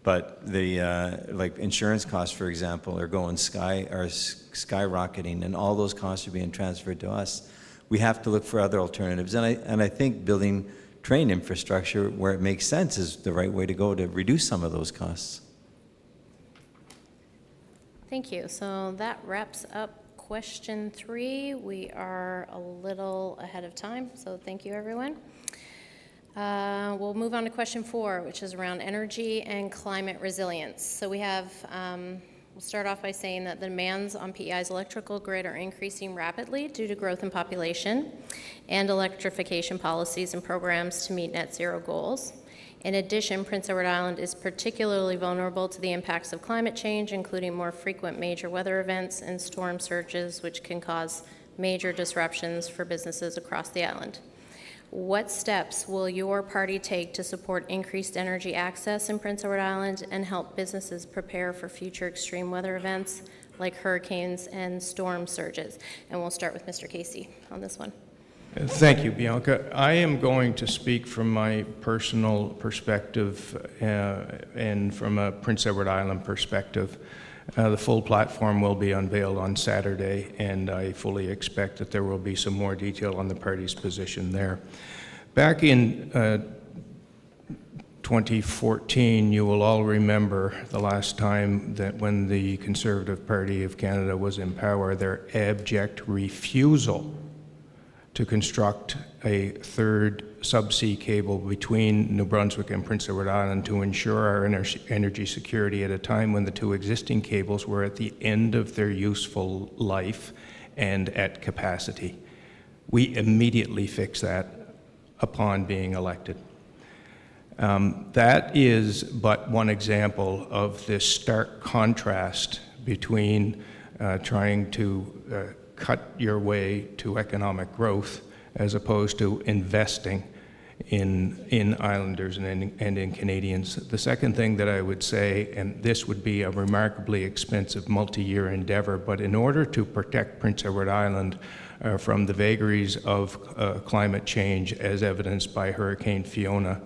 but like insurance costs, for example, are skyrocketing, and all those costs are being transferred to us. We have to look for other alternatives, and I think building train infrastructure where it makes sense is the right way to go to reduce some of those costs. Thank you. So that wraps up question 3. We are a little ahead of time, so thank you, everyone. We'll move on to question 4, which is around energy and climate resilience. So we have, we'll start off by saying that the demands on PEI's electrical grid are increasing rapidly due to growth in population and electrification policies and programs to meet net zero goals. In addition, Prince Edward Island is particularly vulnerable to the impacts of climate change, including more frequent major weather events and storm surges, which can cause major disruptions for businesses across the island. What steps will your party take to support increased energy access in Prince Edward Island and help businesses prepare for future extreme weather events like hurricanes and storm surges? And we'll start with Mr. Casey on this one. Thank you, Bianca. I am going to speak from my personal perspective and from a Prince Edward Island perspective. The full platform will be unveiled on Saturday, and I fully expect that there will be some more detail on the party's position there. Back in 2014, you will all remember the last time that when the Conservative Party of Canada was in power, their abject refusal to construct a third subsea cable between New Brunswick and Prince Edward Island to ensure our energy security at a time when the two existing cables were at the end of their useful life and at capacity. We immediately fixed that upon being elected. That is but one example of this stark contrast between trying to cut your way to economic growth as opposed to investing in islanders and in Canadians. The second thing that I would say, and this would be a remarkably expensive multi-year endeavor, but in order to protect Prince Edward Island from the vagaries of climate change as evidenced by Hurricane Fiona,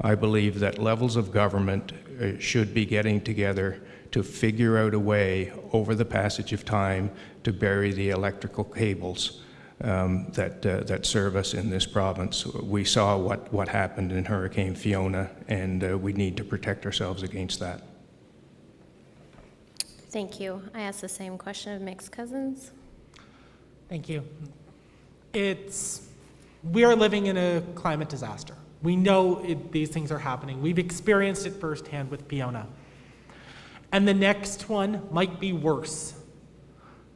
I believe that levels of government should be getting together to figure out a way over the passage of time to bury the electrical cables that serve us in this province. We saw what happened in Hurricane Fiona, and we need to protect ourselves against that. Thank you. I asked the same question of Mick's cousins. Thank you. We are living in a climate disaster. We know these things are happening. We've experienced it firsthand with Fiona. And the next one might be worse.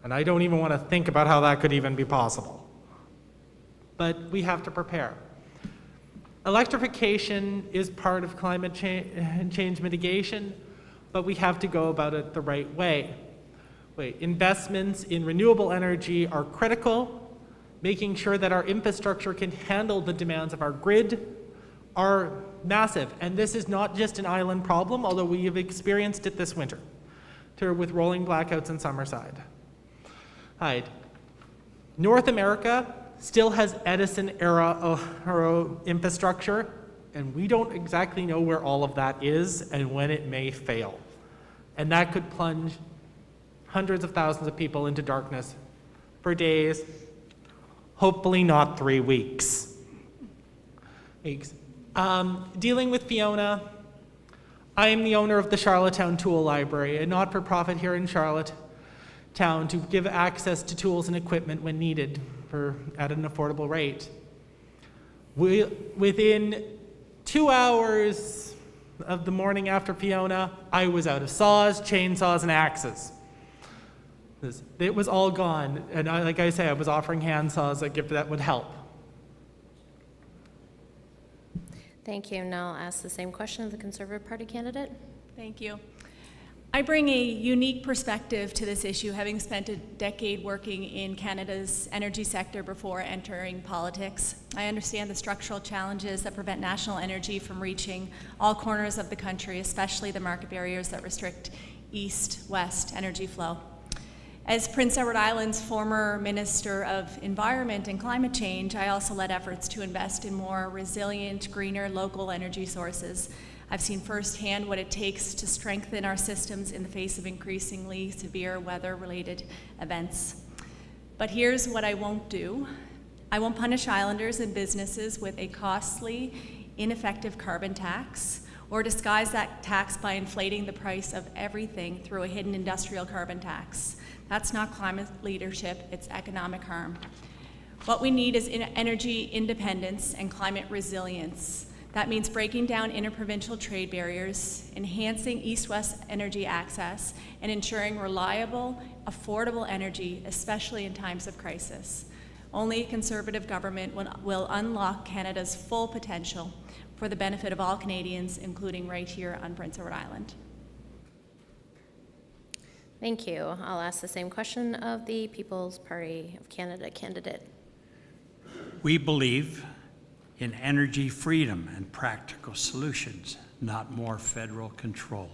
And I don't even want to think about how that could even be possible. But we have to prepare. Electrification is part of climate change mitigation, but we have to go about it the right way. Investments in renewable energy are critical. Making sure that our infrastructure can handle the demands of our grid are massive. And this is not just an island problem, although we have experienced it this winter with rolling blackouts in Summerside. North America still has Edison-era infrastructure, and we don't exactly know where all of that is and when it may fail. And that could plunge hundreds of thousands of people into darkness for days, hopefully not 3 weeks. Dealing with Fiona, I am the owner of the Charlottetown Tool Library, a not-for-profit here in Charlottetown to give access to tools and equipment when needed at an affordable rate. Within 2 hours of the morning after Fiona, I was out of saws, chainsaws, and axes. It was all gone, and like I say, I was offering hand saws that would help. Thank you. Now I'll ask the same question of the Conservative Party candidate. Thank you. I bring a unique perspective to this issue, having spent a decade working in Canada's energy sector before entering politics. I understand the structural challenges that prevent national energy from reaching all corners of the country, especially the market barriers that restrict east-west energy flow. As Prince Edward Island's former Minister of Environment and Climate Change, I also led efforts to invest in more resilient, greener local energy sources. I've seen firsthand what it takes to strengthen our systems in the face of increasingly severe weather-related events. But here's what I won't do. I won't punish islanders and businesses with a costly, ineffective carbon tax, or disguise that tax by inflating the price of everything through a hidden industrial carbon tax. That's not climate leadership, it's economic harm. What we need is energy independence and climate resilience. That means breaking down interprovincial trade barriers, enhancing east-west energy access, and ensuring reliable, affordable energy, especially in times of crisis. Only a Conservative government will unlock Canada's full potential for the benefit of all Canadians, including right here on Prince Edward Island. Thank you. I'll ask the same question of the People's Party of Canada candidate. We believe in energy freedom and practical solutions, not more federal control.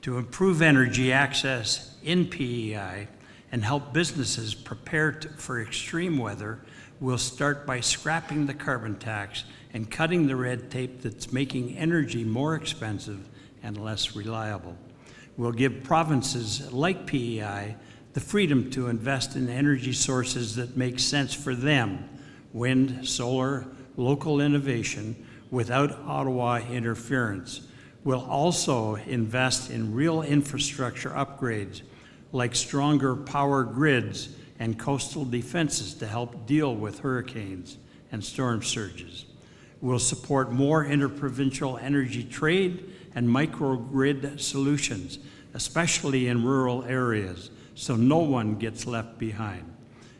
To improve energy access in PEI and help businesses prepare for extreme weather, we'll start by scrapping the carbon tax and cutting the red tape that's making energy more expensive and less reliable. will give provinces like PEI the freedom to invest in energy sources that make sense for them, wind, solar, local innovation, without Ottawa interference. We'll also invest in real infrastructure upgrades like stronger power grids and coastal defenses to help deal with hurricanes and storm surges. We'll support more interprovincial energy trade and microgrid solutions, especially in rural areas, so no one gets left behind.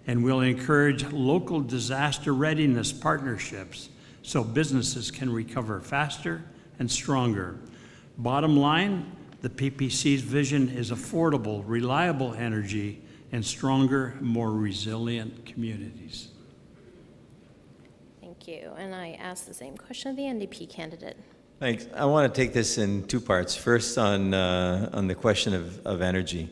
And we'll encourage local disaster readiness partnerships so businesses can recover faster and stronger. Bottom line, the PPC's vision is affordable, reliable energy and stronger, more resilient communities. Thank you. And I ask the same question of the NDP candidate. Thanks. I want to take this in two parts. First, on the question of energy.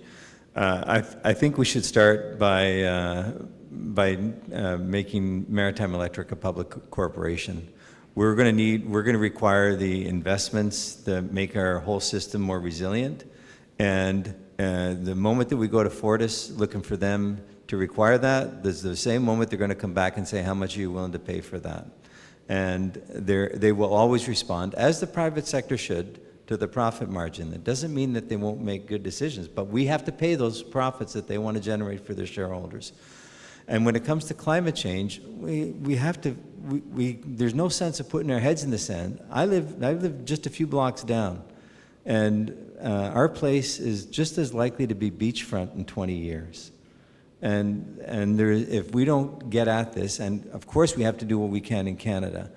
I think we should start by making Maritime Electric a public corporation. We're going to require the investments that make our whole system more resilient. And the moment that we go to Fortis looking for them to require that, there's the same moment they're going to come back and say, how much are you willing to pay for that? And they will always respond, as the private sector should, to the profit margin. That doesn't mean that they won't make good decisions, but we have to pay those profits that they want to generate for their shareholders. And when it comes to climate change, we have to, there's no sense of putting our heads in the sand. I live just a few blocks down, and our place is just as likely to be beachfront in 20 years. And if we don't get at this, and of course we have to do what we can in Canada,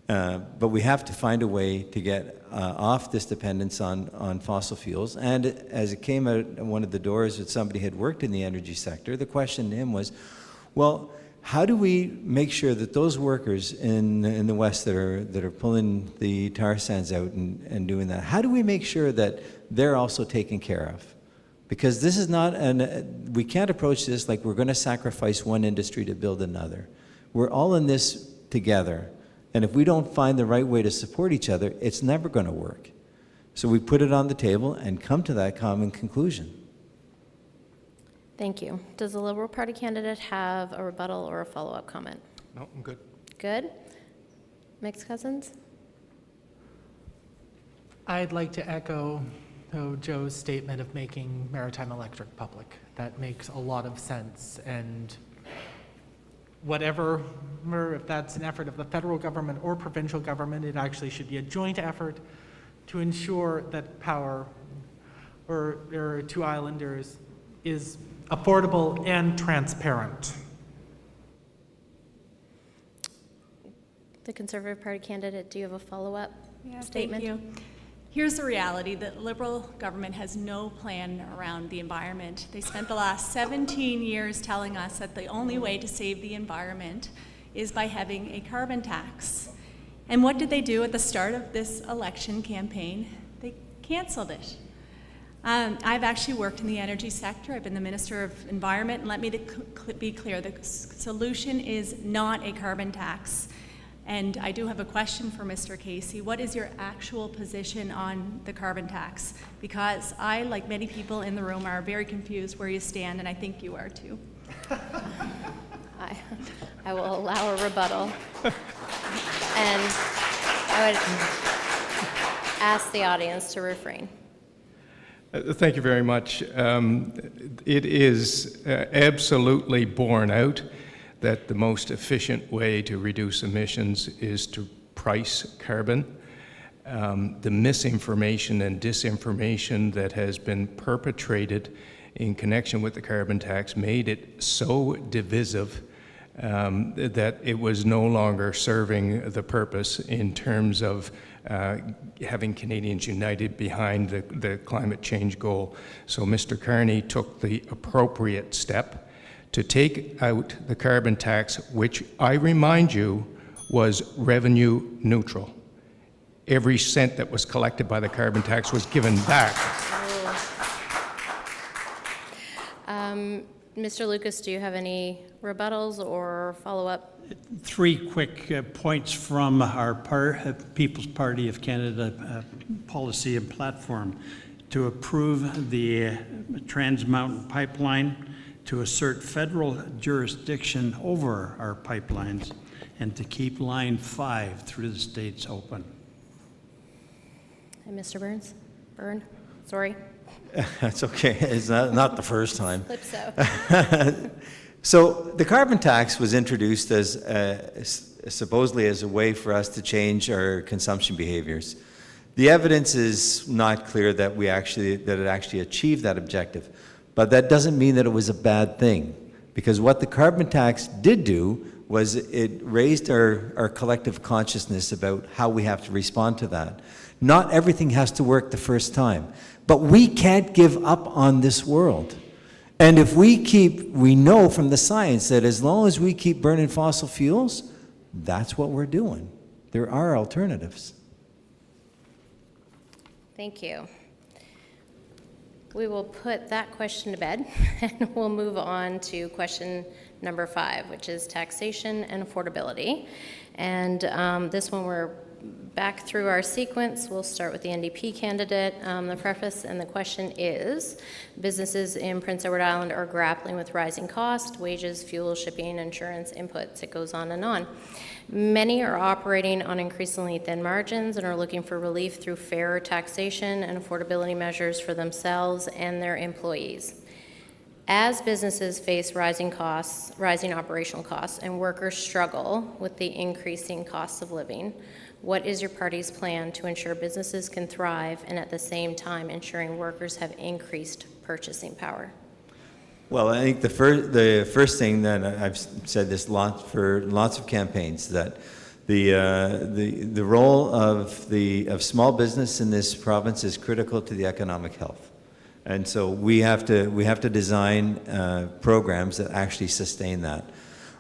but we have to find a way to get off this dependence on fossil fuels. And as it came out one of the doors that somebody had worked in the energy sector, the question to him was, well, how do we make sure that those workers in the West that are pulling the tar sands out and doing that, how do we make sure that they're also taken care of? Because this is not we can't approach this like we're going to sacrifice one industry to build another. We're all in this together. And if we don't find the right way to support each other, it's never going to work. So we put it on the table and come to that common conclusion. Thank you. Does the Liberal Party candidate have a rebuttal or a follow-up comment? No, I'm good. Good. Mixed Cousins? I'd like to echo Joe's statement of making Maritime Electric public. That makes a lot of sense. And whatever, if that's an effort of the federal government or provincial government, it actually should be a joint effort to ensure that power to islanders is affordable and transparent. The Conservative Party candidate, do you have a follow-up statement? Thank you. Here's the reality that Liberal government has no plan around the environment. They spent the last 17 years telling us that the only way to save the environment is by having a carbon tax. And what did they do at the start of this election campaign? They canceled it. I've actually worked in the energy sector. I've been the Minister of Environment, and let me be clear, the solution is not a carbon tax. And I do have a question for Mr. Casey. What is your actual position on the carbon tax? Because I, like many people in the room, are very confused where you stand, and I think you are too. I will allow a rebuttal. And I would ask the audience to refrain. Thank you very much. It is absolutely borne out that the most efficient way to reduce emissions is to price carbon. The misinformation and disinformation that has been perpetrated in connection with the carbon tax made it so divisive that it was no longer serving the purpose in terms of having Canadians united behind the climate change goal. So Mr. Carney took the appropriate step to take out the carbon tax, which I remind you was revenue neutral. Every cent that was collected by the carbon tax was given back. Mr. Lucas, do you have any rebuttals or follow-up? 3 quick points from our People's Party of Canada policy and platform. to approve the Trans Mountain Pipeline, to assert federal jurisdiction over our pipelines, and to keep Line 5 through the states open. And Mr. Burns? Byrne? Sorry. That's okay. It's not the first time. Hope so. So the carbon tax was introduced as supposedly as a way for us to change our consumption behaviors. The evidence is not clear that it actually achieved that objective, but that doesn't mean that it was a bad thing, because what the carbon tax did do was it raised our collective consciousness about how we have to respond to that. Not everything has to work the first time, but we can't give up on this world. And if we know from the science that as long as we keep burning fossil fuels, that's what we're doing. There are alternatives. Thank you. We will put that question to bed, and we'll move on to question number 5, which is taxation and affordability. And this one, we're back through our sequence. We'll start with the NDP candidate. The preface and the question is, businesses in Prince Edward Island are grappling with rising costs, wages, fuel, shipping, insurance, inputs. It goes on and on. Many are operating on increasingly thin margins and are looking for relief through fairer taxation and affordability measures for themselves and their employees. As businesses face rising costs, rising operational costs, and workers struggle with the increasing costs of living, what is your party's plan to ensure businesses can thrive and at the same time ensuring workers have increased purchasing power? Well, I think the first thing that I've said this for lots of campaigns, that the role of small business in this province is critical to the economic health, and so we have to design programs that actually sustain that.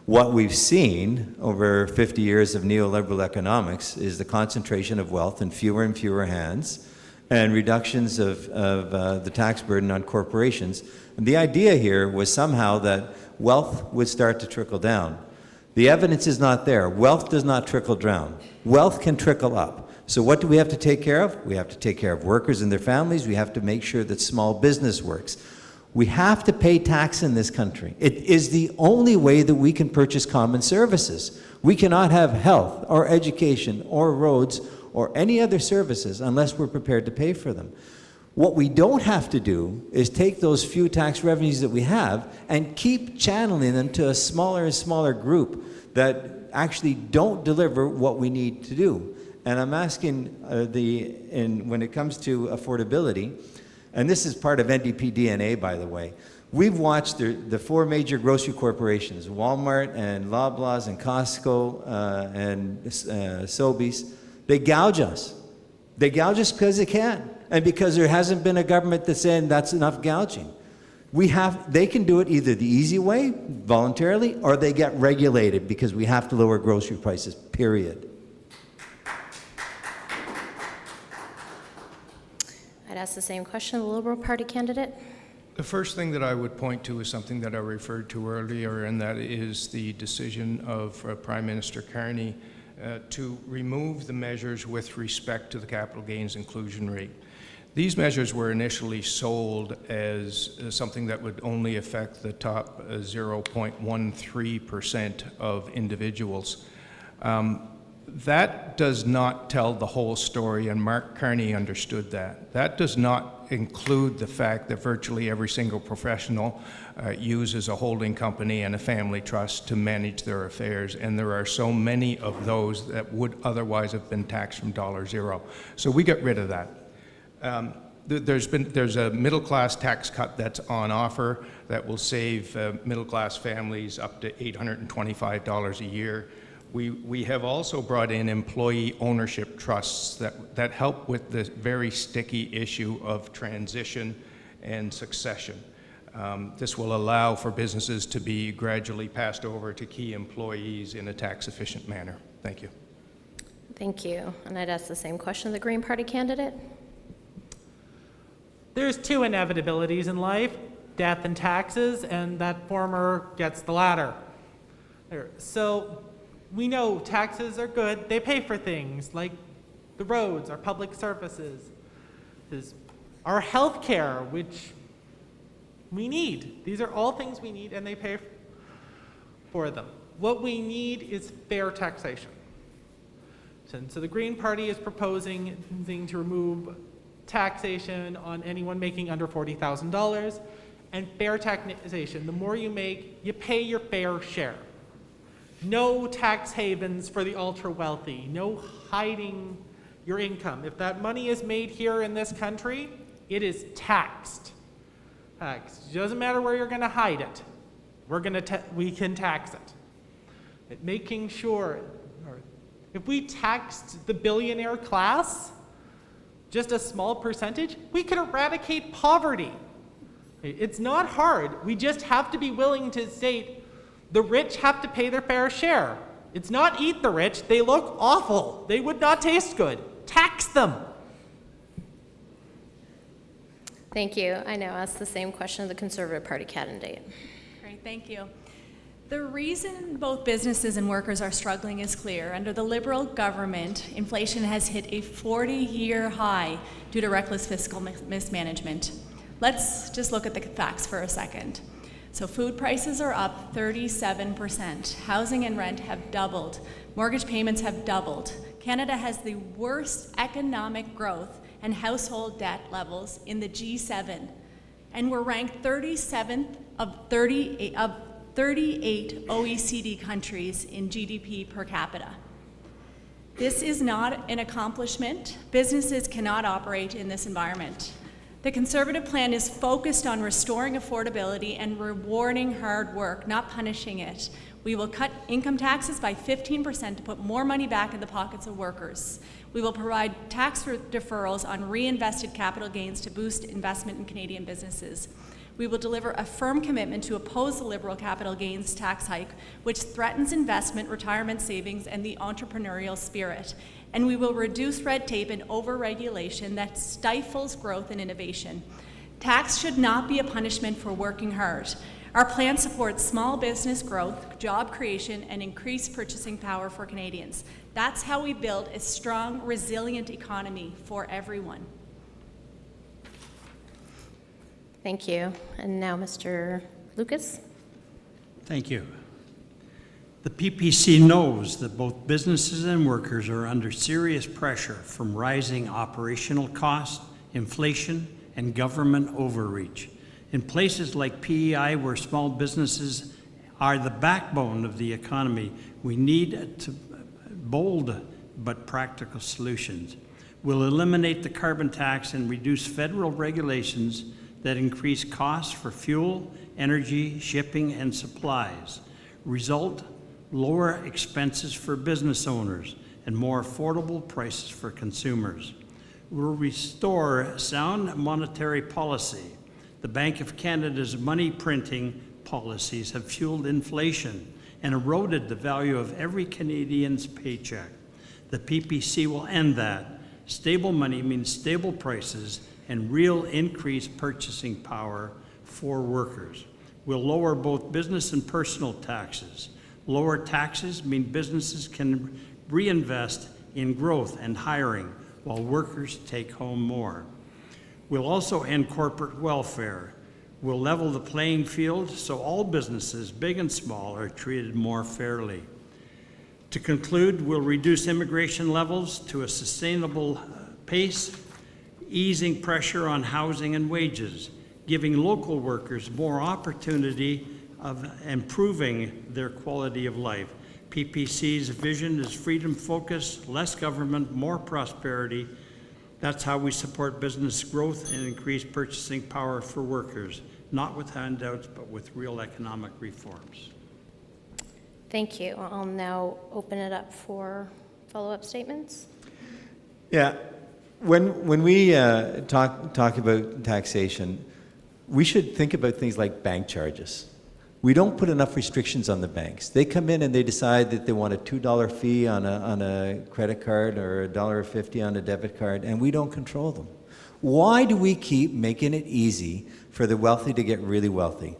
What we've seen over 50 years of neoliberal economics is the concentration of wealth in fewer and fewer hands, and reductions of the tax burden on corporations. And the idea here was somehow that wealth would start to trickle down. The evidence is not there. Wealth does not trickle down. Wealth can trickle up. So what do we have to take care of? We have to take care of workers and their families. We have to make sure that small business works. We have to pay tax in this country. It is the only way that we can purchase common services. We cannot have health or education or roads or any other services unless we're prepared to pay for them. What we don't have to do is take those few tax revenues that we have and keep channeling them to a smaller and smaller group that actually don't deliver what we need to do. And I'm asking when it comes to affordability, and this is part of NDP DNA, by the way, we've watched the 4 major grocery corporations, Walmart and Loblaws and Costco and Sobeys, they gouge us. They gouge us because they can, and because there hasn't been a government that's saying that's enough gouging. They can do it either the easy way, voluntarily, or they get regulated because we have to lower grocery prices, period. I'd ask the same question of the Liberal Party candidate. The first thing that I would point to is something that I referred to earlier, and that is the decision of Prime Minister Carney to remove the measures with respect to the capital gains inclusion rate. These measures were initially sold as something that would only affect the top 0.13% of individuals. That does not tell the whole story, and Mark Carney understood that. That does not include the fact that virtually every single professional uses a holding company and a family trust to manage their affairs, and there are so many of those that would otherwise have been taxed from $0. So we got rid of that. There's a middle-class tax cut that's on offer that will save middle-class families up to $825 a year. We have also brought in employee ownership trusts that help with the very sticky issue of transition and succession. This will allow for businesses to be gradually passed over to key employees in a tax-efficient manner. Thank you. Thank you. And I'd ask the same question of the Green Party candidate. There's 2 inevitabilities in life, death and taxes, and that former gets the latter. So we know taxes are good. They pay for things like the roads, our public services. Our health care, which we need. These are all things we need, and they pay for them. What we need is fair taxation. So the Green Party is proposing to remove taxation on anyone making under $40,000, and fair taxation. The more you make, you pay your fair share. No tax havens for the ultra wealthy. No hiding your income. If that money is made here in this country, it is taxed. It doesn't matter where you're going to hide it. We can tax it. Making sure, if we taxed the billionaire class, just a small percentage, we could eradicate poverty. It's not hard. We just have to be willing to state the rich have to pay their fair share. It's not eat the rich. They look awful. They would not taste good. Tax them. Thank you. I now ask the same question of the Conservative Party candidate. Great, thank you. The reason both businesses and workers are struggling is clear. Under the Liberal government, inflation has hit a 40-year high due to reckless fiscal mismanagement. Let's just look at the facts for a second. So food prices are up 37%. Housing and rent have doubled. Mortgage payments have doubled. Canada has the worst economic growth and household debt levels in the G7. And we're ranked 37th of 38 OECD countries in GDP per capita. This is not an accomplishment. Businesses cannot operate in this environment. The Conservative plan is focused on restoring affordability and rewarding hard work, not punishing it. We will cut income taxes by 15% to put more money back in the pockets of workers. We will provide tax deferrals on reinvested capital gains to boost investment in Canadian businesses. We will deliver a firm commitment to oppose the Liberal capital gains tax hike, which threatens investment, retirement savings, and the entrepreneurial spirit. And we will reduce red tape and overregulation that stifles growth and innovation. Tax should not be a punishment for working hard. Our plan supports small business growth, job creation, and increased purchasing power for Canadians. That's how we build a strong, resilient economy for everyone. Thank you. And now Mr. Lucas. Thank you. The PPC knows that both businesses and workers are under serious pressure from rising operational costs, inflation, and government overreach. In places like PEI, where small businesses are the backbone of the economy, we need bold but practical solutions. We'll eliminate the carbon tax and reduce federal regulations that increase costs for fuel, energy, shipping, and supplies. Result, lower expenses for business owners and more affordable prices for consumers. We'll restore sound monetary policy. The Bank of Canada's money printing policies have fueled inflation and eroded the value of every Canadian's paycheck. The PPC will end that. Stable money means stable prices and real increased purchasing power for workers. We'll lower both business and personal taxes. Lower taxes mean businesses can reinvest in growth and hiring while workers take home more. We'll also end corporate welfare. We'll level the playing field so all businesses, big and small, are treated more fairly. To conclude, we'll reduce immigration levels to a sustainable pace, easing pressure on housing and wages, giving local workers more opportunity of improving their quality of life. PPC's vision is freedom focused, less government, more prosperity. That's how we support business growth and increase purchasing power for workers, not with handouts, but with real economic reforms. Thank you. I'll now open it up for follow-up statements. Yeah, when we talk about taxation, we should think about things like bank charges. We don't put enough restrictions on the banks. They come in and they decide that they want a $2 fee on a credit card or $1.50 on a debit card, and we don't control them. Why do we keep making it easy for the wealthy to get really wealthy?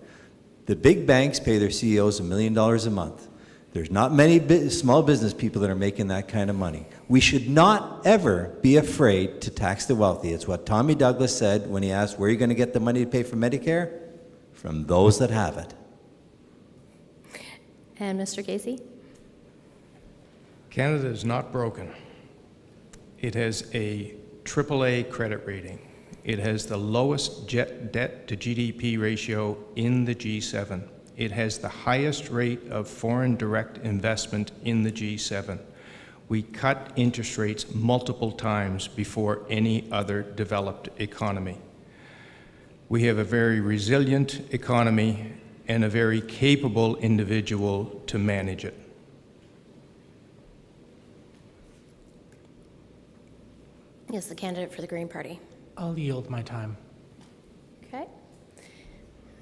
The big banks pay their CEOs $1 million a month. There's not many small business people that are making that kind of money. We should not ever be afraid to tax the wealthy. It's what Tommy Douglas said when he asked, where are you going to get the money to pay for Medicare? From those that have it. And Mr. Casey? Canada is not broken. It has a AAA credit rating. It has the lowest debt to GDP ratio in the G7. It has the highest rate of foreign direct investment in the G7. We cut interest rates multiple times before any other developed economy. We have a very resilient economy and a very capable individual to manage it. Yes, the candidate for the Green Party. I'll yield my time. Okay.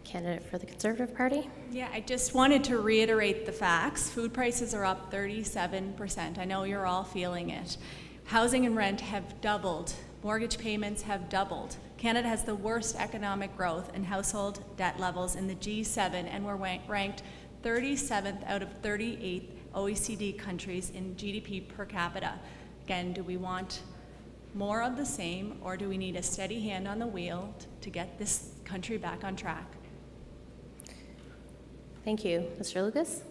Candidate for the Conservative Party. Yeah, I just wanted to reiterate the facts. Food prices are up 37%. I know you're all feeling it. Housing and rent have doubled. Mortgage payments have doubled. Canada has the worst economic growth and household debt levels in the G7, and we're ranked 37th out of 38 OECD countries in GDP per capita. Again, do we want more of the same, or do we need a steady hand on the wheel to get this country back on track? Thank you. Mr. Lucas?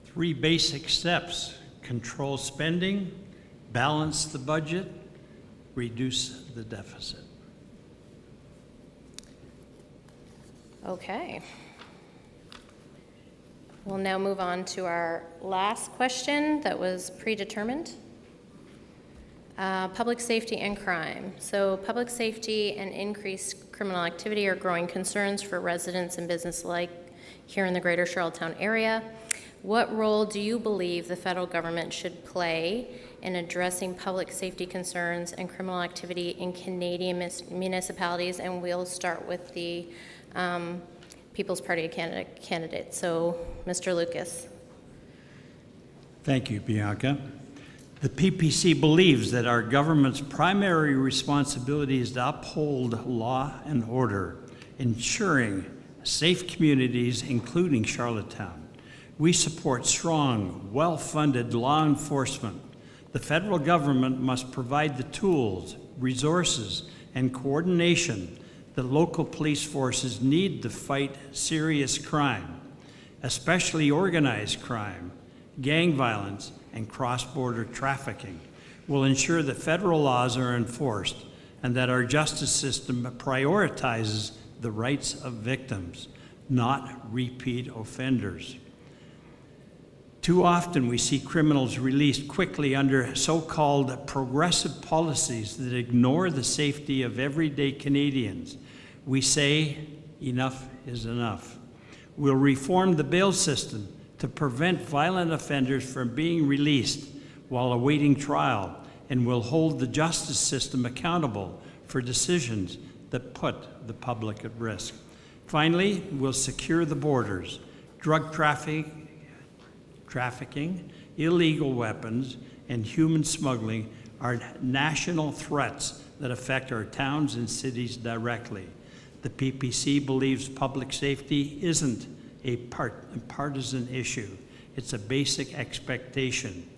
3 basic steps: control spending, balance the budget, reduce the deficit. Okay. We'll now move on to our last question that was predetermined. Public safety and crime. So public safety and increased criminal activity are growing concerns for residents and business alike here in the greater Charlottetown area. What role do you believe the federal government should play in addressing public safety concerns and criminal activity in Canadian municipalities? And we'll start with the People's Party of Canada candidate. So, Mr. Lucas. Thank you, Bianca. The PPC believes that our government's primary responsibility is to uphold law and order, ensuring safe communities, including Charlottetown. We support strong, well-funded law enforcement. The federal government must provide the tools, resources, and coordination that local police forces need to fight serious crime, especially organized crime, gang violence, and cross-border trafficking. Will ensure that federal laws are enforced and that our justice system prioritizes the rights of victims, not repeat offenders. Too often we see criminals released quickly under so-called progressive policies that ignore the safety of everyday Canadians. We say enough is enough. We'll reform the bail system to prevent violent offenders from being released while awaiting trial, and will hold the justice system accountable for decisions that put the public at risk. Finally, we'll secure the borders. Drug trafficking, illegal weapons, and human smuggling are national threats that affect our towns and cities directly. The PPC believes public safety isn't a partisan issue. It's a basic expectation.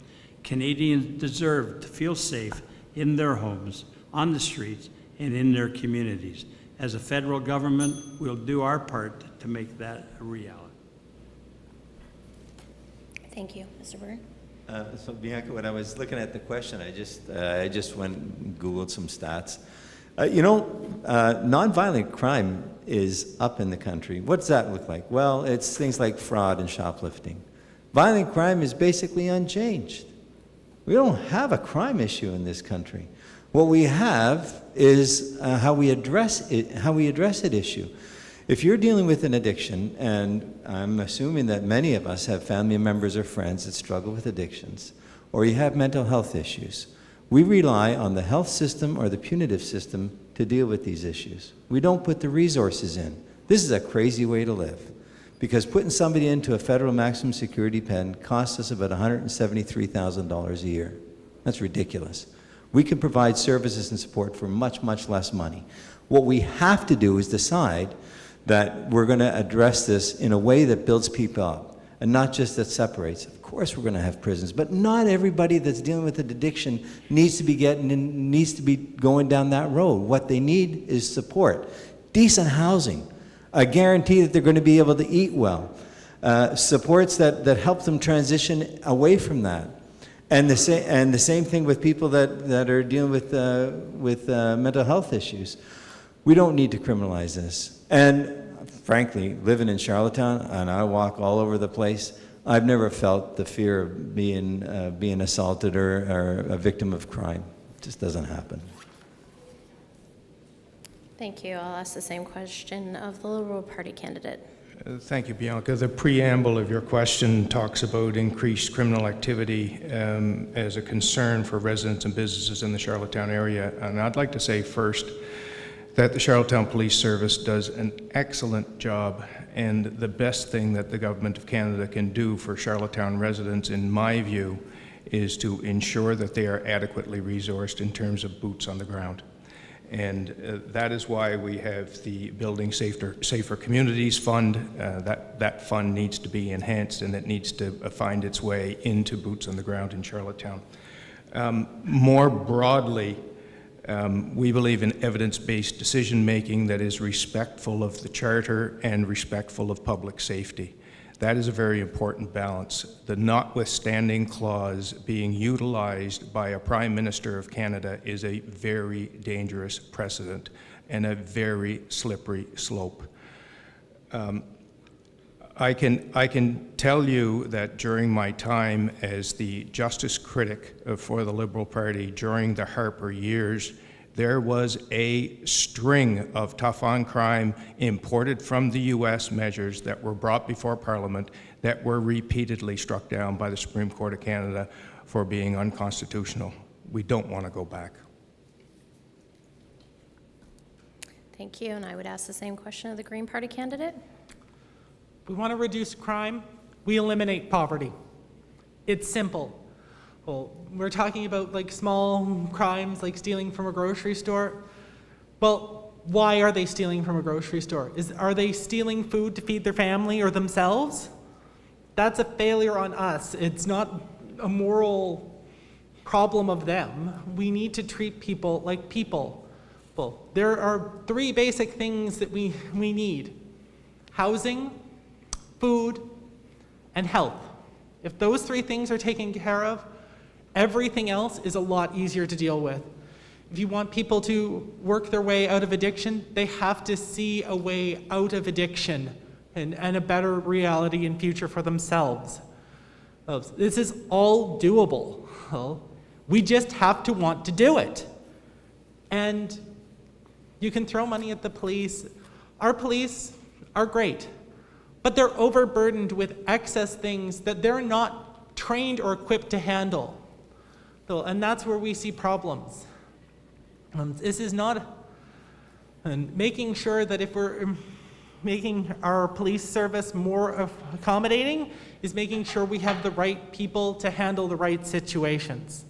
Canadians deserve to feel safe in their homes, on the streets, and in their communities. As a federal government, we'll do our part to make that a reality. Thank you. Mr. Byrne? So Bianca, when I was looking at the question, I just went and Googled some stats. Nonviolent crime is up in the country. What does that look like? Well, it's things like fraud and shoplifting. Violent crime is basically unchanged. We don't have a crime issue in this country. What we have is how we address it issue. If you're dealing with an addiction, and I'm assuming that many of us have family members or friends that struggle with addictions, or you have mental health issues, we rely on the health system or the punitive system to deal with these issues. We don't put the resources in. This is a crazy way to live, because putting somebody into a federal maximum security pen costs us about $173,000 a year. That's ridiculous. We can provide services and support for much, much less money. What we have to do is decide that we're going to address this in a way that builds people up, and not just that separates. Of course we're going to have prisons. But not everybody that's dealing with an addiction needs to be going down that road. What they need is support, decent housing, a guarantee that they're going to be able to eat well, supports that help them transition away from that. And the same thing with people that are dealing with mental health issues. We don't need to criminalize this. And frankly, living in Charlottetown, and I walk all over the place, I've never felt the fear of being assaulted or a victim of crime. It just doesn't happen. Thank you. I'll ask the same question of the Liberal Party candidate. Thank you, Bianca. The preamble of your question talks about increased criminal activity as a concern for residents and businesses in the Charlottetown area. And I'd like to say first that the Charlottetown Police Service does an excellent job, and the best thing that the Government of Canada can do for Charlottetown residents, in my view, is to ensure that they are adequately resourced in terms of boots on the ground. And that is why we have the Building Safer Communities Fund. That fund needs to be enhanced, and it needs to find its way into boots on the ground in Charlottetown. More broadly, we believe in evidence-based decision-making that is respectful of the Charter and respectful of public safety. That is a very important balance. The notwithstanding clause being utilized by a Prime Minister of Canada is a very dangerous precedent and a very slippery slope. I can tell you that during my time as the justice critic for the Liberal Party during the Harper years, there was a string of tough-on-crime imported from the U.S. measures that were brought before Parliament that were repeatedly struck down by the Supreme Court of Canada for being unconstitutional. We don't want to go back. Thank you, and I would ask the same question of the Green Party candidate. We want to reduce crime, we eliminate poverty. It's simple. Well, we're talking about like small crimes like stealing from a grocery store. Well, why are they stealing from a grocery store? Are they stealing food to feed their family or themselves? That's a failure on us. It's not a moral problem of them. We need to treat people like people. Well, there are three basic things that we need: housing, food, and health. If those three things are taken care of, everything else is a lot easier to deal with. If you want people to work their way out of addiction, they have to see a way out of addiction and a better reality and future for themselves. This is all doable. We just have to want to do it. And you can throw money at the police. Our police are great, but they're overburdened with excess things that they're not trained or equipped to handle. And that's where we see problems. This is not, and making sure that if we're making our police service more accommodating is making sure we have the right people to handle the right situations.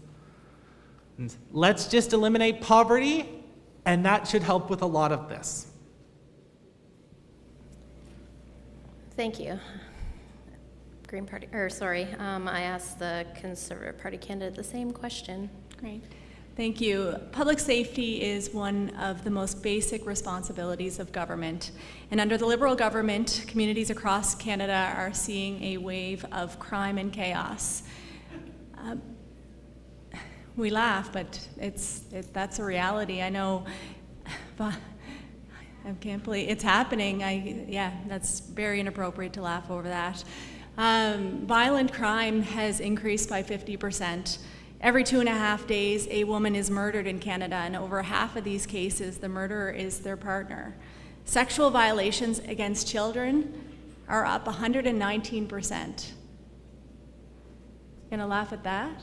And let's just eliminate poverty, and that should help with a lot of this. Thank you. Green Party, I asked the Conservative Party candidate the same question. Great. Thank you. Public safety is one of the most basic responsibilities of government. And under the Liberal government, communities across Canada are seeing a wave of crime and chaos. We laugh, but that's a reality. I know, but I can't believe it's happening. That's very inappropriate to laugh over that. Violent crime has increased by 50%. Every 2.5 days, a woman is murdered in Canada, and over half of these cases, the murderer is their partner. Sexual violations against children are up 119%. Gonna laugh at that?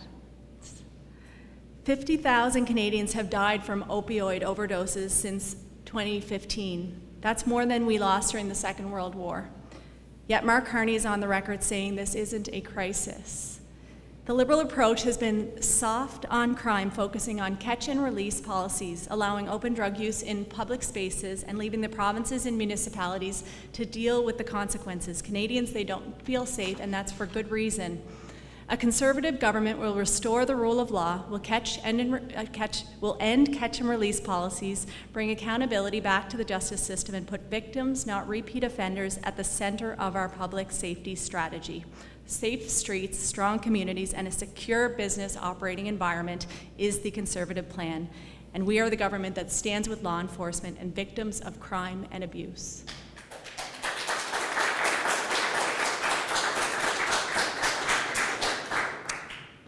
50,000 Canadians have died from opioid overdoses since 2015. That's more than we lost during the Second World War. Yet Mark Carney is on the record saying this isn't a crisis. The Liberal approach has been soft on crime, focusing on catch and release policies, allowing open drug use in public spaces and leaving the provinces and municipalities to deal with the consequences. Canadians, they don't feel safe, and that's for good reason. A Conservative government will restore the rule of law, will end catch and release policies, bring accountability back to the justice system, and put victims, not repeat offenders, at the center of our public safety strategy. Safe streets, strong communities, and a secure business operating environment is the Conservative plan. And we are the government that stands with law enforcement and victims of crime and abuse.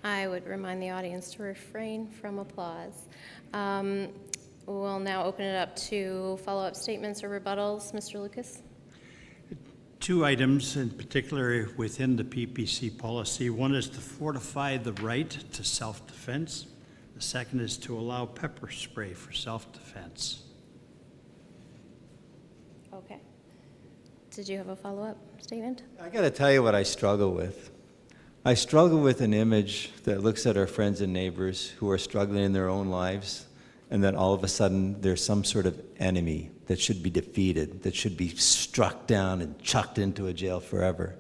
I would remind the audience to refrain from applause. We'll now open it up to follow-up statements or rebuttals. Mr. Lucas? Two items in particular within the PPC policy. One is to fortify the right to self-defense. The second is to allow pepper spray for self-defense. Okay. Did you have a follow-up statement? I got to tell you what I struggle with. I struggle with an image that looks at our friends and neighbors who are struggling in their own lives, and then all of a sudden there's some sort of enemy that should be defeated, that should be struck down and chucked into a jail forever.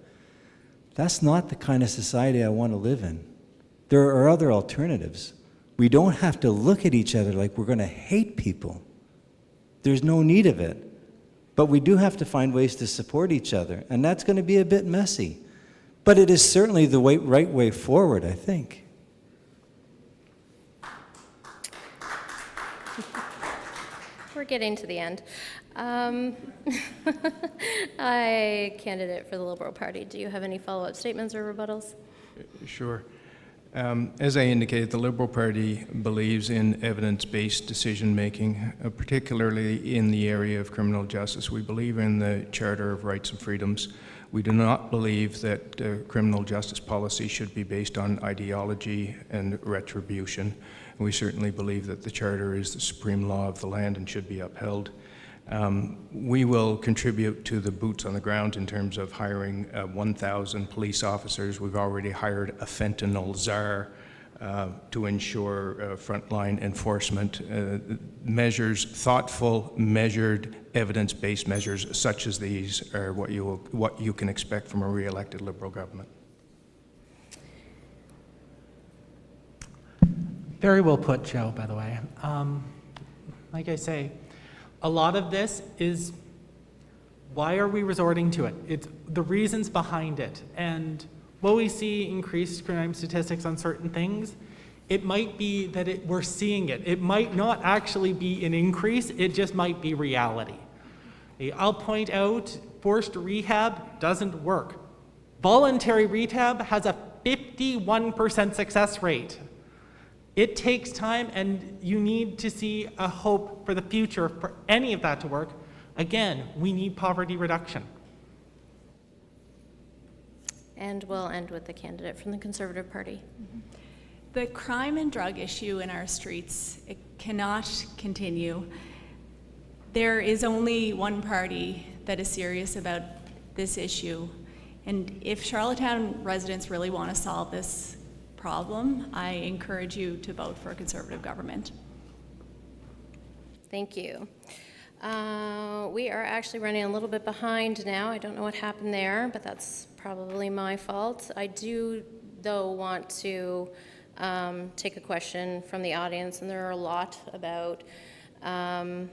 That's not the kind of society I want to live in. There are other alternatives. We don't have to look at each other like we're going to hate people. There's no need of it. But we do have to find ways to support each other, and that's going to be a bit messy. But it is certainly the right way forward, I think. We're getting to the end. Candidate for the Liberal Party, do you have any follow-up statements or rebuttals? Sure. As I indicated, the Liberal Party believes in evidence-based decision-making, particularly in the area of criminal justice. We believe in the Charter of Rights and Freedoms. We do not believe that criminal justice policy should be based on ideology and retribution. We certainly believe that the Charter is the supreme law of the land and should be upheld. We will contribute to the boots on the ground in terms of hiring 1,000 police officers. We've already hired a fentanyl czar to ensure frontline enforcement measures. Thoughtful, measured, evidence-based measures such as these are what you can expect from a re-elected Liberal government. Very well put, Joe, by the way. Like I say, a lot of this is, why are we resorting to it? It's the reasons behind it. And will we see increased crime statistics on certain things? It might be that we're seeing it. It might not actually be an increase, it just might be reality. I'll point out, forced rehab doesn't work. Voluntary rehab has a 51% success rate. It takes time, and you need to see a hope for the future for any of that to work. Again, we need poverty reduction. And we'll end with the candidate from the Conservative Party. The crime and drug issue in our streets, it cannot continue. There is only one party that is serious about this issue. And if Charlottetown residents really want to solve this problem, I encourage you to vote for a Conservative government. Thank you. We are actually running a little bit behind now. I don't know what happened there, but that's probably my fault. I do, though, want to take a question from the audience, and there are a lot about the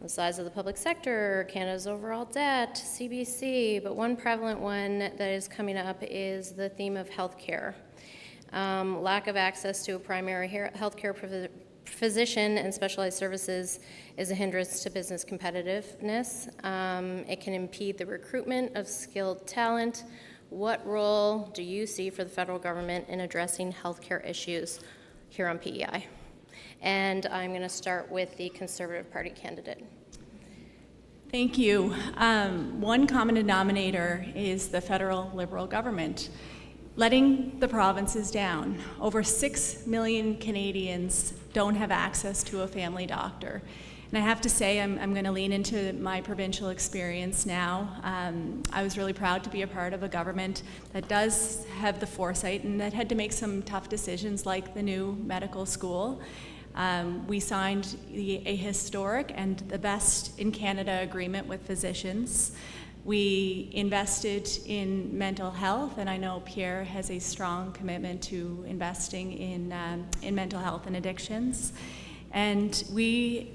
size of the public sector, Canada's overall debt, CBC, but one prevalent one that is coming up is the theme of healthcare. Lack of access to a primary healthcare physician and specialized services is a hindrance to business competitiveness. It can impede the recruitment of skilled talent. What role do you see for the federal government in addressing healthcare issues here on PEI? And I'm going to start with the Conservative Party candidate. Thank you. One common denominator is the federal Liberal government letting the provinces down. Over 6 million Canadians don't have access to a family doctor. And I have to say, I'm going to lean into my provincial experience now. I was really proud to be a part of a government that does have the foresight and that had to make some tough decisions like the new medical school. We signed a historic and the best in Canada agreement with physicians. We invested in mental health, and I know Pierre has a strong commitment to investing in mental health and addictions. And the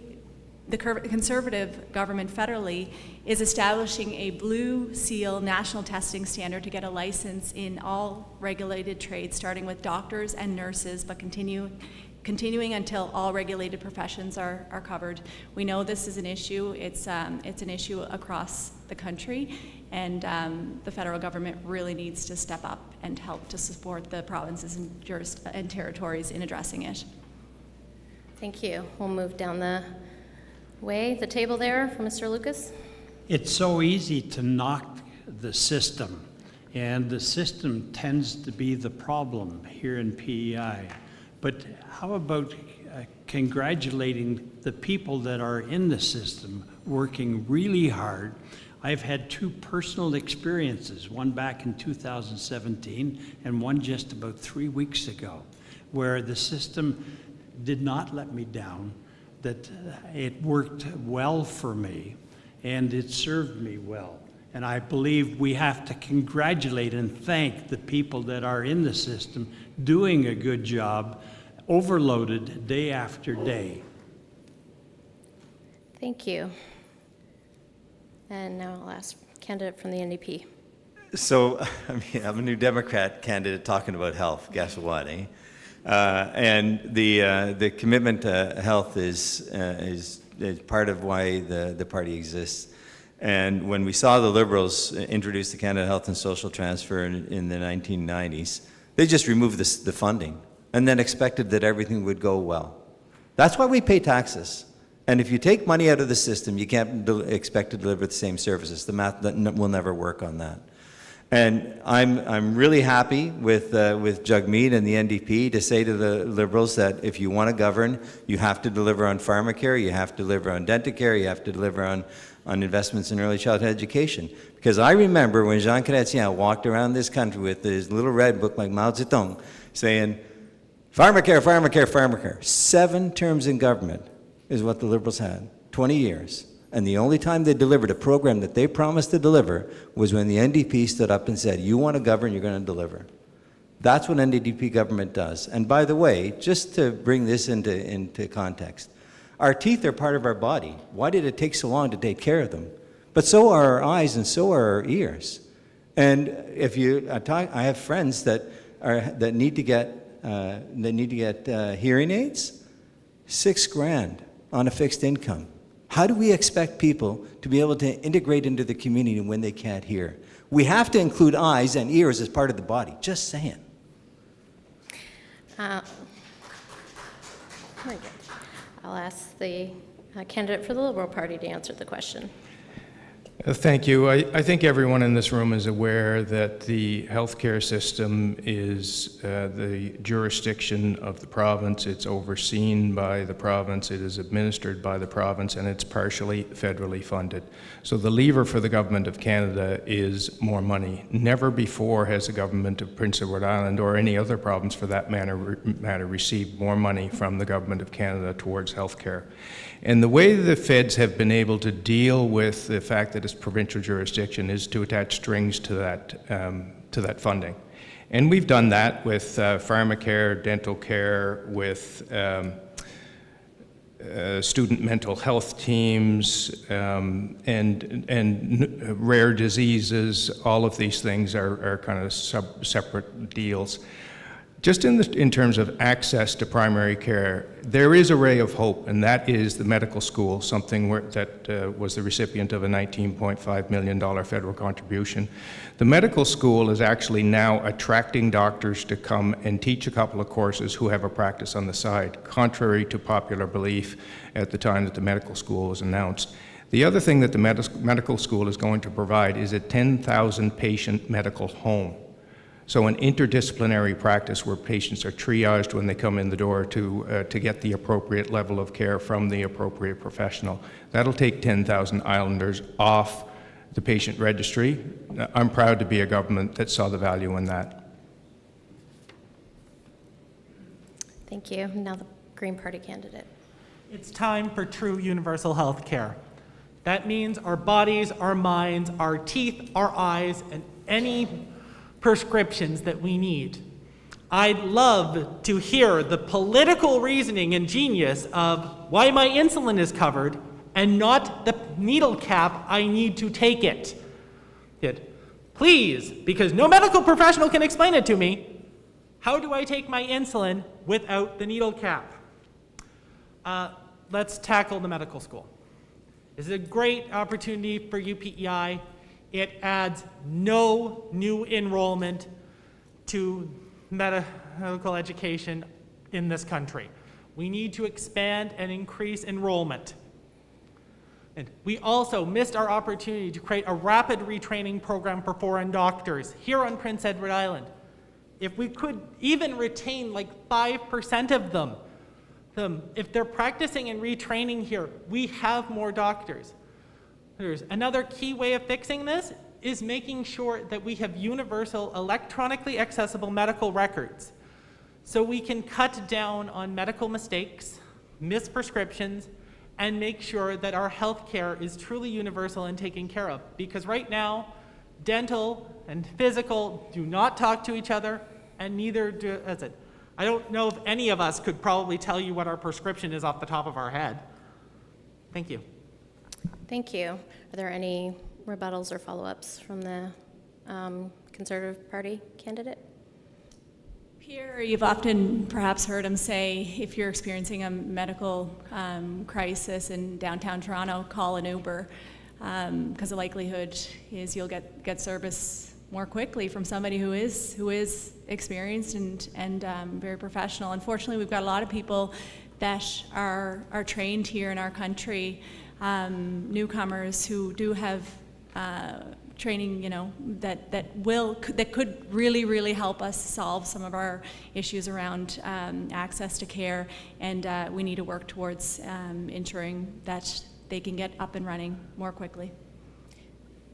Conservative government federally is establishing a blue seal national testing standard to get a license in all regulated trades, starting with doctors and nurses, but continuing until all regulated professions are covered. We know this is an issue. It's an issue across the country, and the federal government really needs to step up and help to support the provinces and territories in addressing it. Thank you. We'll move down the table there for Mr. Lucas. It's so easy to knock the system, and the system tends to be the problem here in PEI. But how about congratulating the people that are in the system working really hard? I've had two personal experiences, one back in 2017 and one just about 3 weeks ago, where the system did not let me down, that it worked well for me and it served me well. And I believe we have to congratulate and thank the people that are in the system doing a good job, overloaded day after day. Thank you. And now I'll ask candidate from the NDP. So, I mean, I'm a New Democrat candidate talking about health. Guess what, eh? And the commitment to health is part of why the party exists. And when we saw the Liberals introduce the Canada Health and Social Transfer in the 1990s, they just removed the funding and then expected that everything would go well. That's why we pay taxes. And if you take money out of the system, you can't expect to deliver the same services. The math will never work on that. And I'm really happy with Jagmeet and the NDP to say to the Liberals that if you want to govern, you have to deliver on pharmacare, you have to deliver on dentacare, you have to deliver on investments in early childhood education. Because I remember when Jean Chrétien walked around this country with his little red book like Mao Zedong saying, pharmacare, pharmacare, pharmacare. 7 terms in government is what the Liberals had, 20 years. And the only time they delivered a program that they promised to deliver was when the NDP stood up and said, you want to govern, you're going to deliver. That's what NDP government does. And by the way, just to bring this into context, our teeth are part of our body. Why did it take so long to take care of them? But so are our eyes and so are our ears. And if you I have friends that need to get hearing aids, $6,000 on a fixed income. How do we expect people to be able to integrate into the community when they can't hear? We have to include eyes and ears as part of the body. Just saying. Very good. I'll ask the candidate for the Liberal Party to answer the question. Thank you. I think everyone in this room is aware that the healthcare system is the jurisdiction of the province. It's overseen by the province, it is administered by the province, and it's partially federally funded. So the lever for the Government of Canada is more money. Never before has the Government of Prince Edward Island, or any other province for that matter, received more money from the Government of Canada towards healthcare. And the way the feds have been able to deal with the fact that it's provincial jurisdiction is to attach strings to that funding. And we've done that with pharmacare, dental care, with student mental health teams, and rare diseases. All of these things are kind of separate deals. Just in terms of access to primary care, there is a ray of hope, and that is the medical school, something that was the recipient of a $19.5 million federal contribution. The medical school is actually now attracting doctors to come and teach a couple of courses who have a practice on the side, contrary to popular belief at the time that the medical school was announced. The other thing that the medical school is going to provide is a 10,000 patient medical home. So an interdisciplinary practice where patients are triaged when they come in the door to get the appropriate level of care from the appropriate professional. That'll take 10,000 Islanders off the patient registry. I'm proud to be a government that saw the value in that. Thank you. Now the Green Party candidate. It's time for true universal health care. That means our bodies, our minds, our teeth, our eyes, and any prescriptions that we need. I'd love to hear the political reasoning and genius of why my insulin is covered and not the needle cap I need to take it. Please, because no medical professional can explain it to me, how do I take my insulin without the needle cap? Let's tackle the medical school. This is a great opportunity for UPEI. It adds no new enrollment to medical education in this country. We need to expand and increase enrollment. And we also missed our opportunity to create a rapid retraining program for foreign doctors here on Prince Edward Island. If we could even retain like 5% of them, if they're practicing and retraining here, we have more doctors. There's another key way of fixing this is making sure that we have universal electronically accessible medical records so we can cut down on medical mistakes, misprescriptions, and make sure that our health care is truly universal and taken care of. Because right now, dental and physical do not talk to each other, and neither does it. I don't know if any of us could probably tell you what our prescription is off the top of our head. Thank you. Thank you. Are there any rebuttals or follow-ups from the Conservative Party candidate? Pierre, you've often perhaps heard him say, if you're experiencing a medical crisis in downtown Toronto, call an Uber, because the likelihood is you'll get service more quickly from somebody who is experienced and very professional. Unfortunately, we've got a lot of people that are trained here in our country, newcomers who do have training, that could really help us solve some of our issues around access to care, and we need to work towards ensuring that they can get up and running more quickly.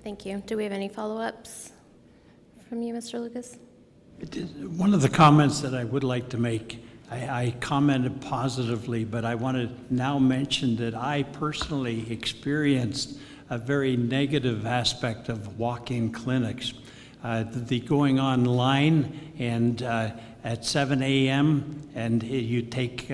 Thank you. Do we have any follow-ups from you, Mr. Lucas? One of the comments that I would like to make, I commented positively, but I want to now mention that I personally experienced a very negative aspect of walk-in clinics. The going online and at 7 a.m. and you take,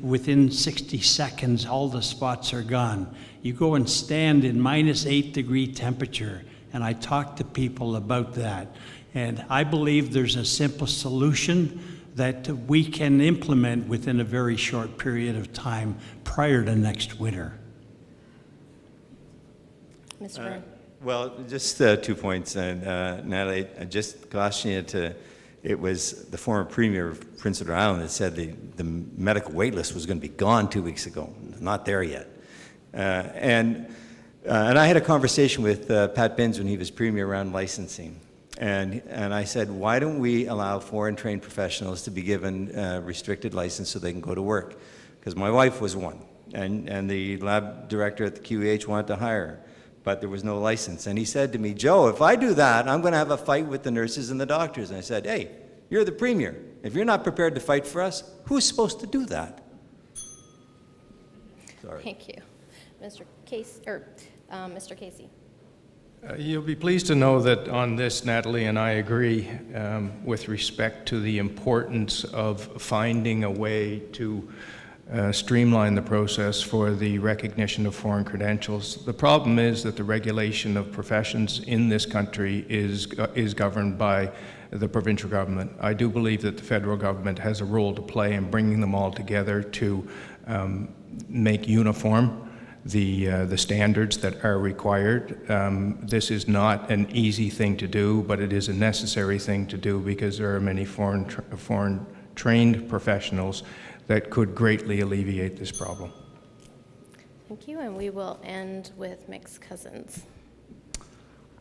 within 60 seconds, all the spots are gone. You go and stand in -8-degree temperature, and I talk to people about that. And I believe there's a simple solution that we can implement within a very short period of time prior to next winter. Mr. Byrne? Well, just 2 points. And Natalie, I just caution you to, it was the former premier of Prince Edward Island that said the medical wait list was going to be gone 2 weeks ago. Not there yet. And I had a conversation with Pat Binns when he was premier around licensing. And I said, why don't we allow foreign trained professionals to be given a restricted license so they can go to work? Because my wife was one, and the lab director at the QEH wanted to hire her, but there was no license. And he said to me, Joe, if I do that, I'm going to have a fight with the nurses and the doctors. And I said, hey, you're the premier. If you're not prepared to fight for us, who's supposed to do that? Sorry. Thank you. Mr. Casey? You'll be pleased to know that on this, Natalie and I agree with respect to the importance of finding a way to streamline the process for the recognition of foreign credentials. The problem is that the regulation of professions in this country is governed by the provincial government. I do believe that the federal government has a role to play in bringing them all together to make uniform the standards that are required. This is not an easy thing to do, but it is a necessary thing to do because there are many foreign trained professionals that could greatly alleviate this problem. Thank you, and we will end with Mix Cousins.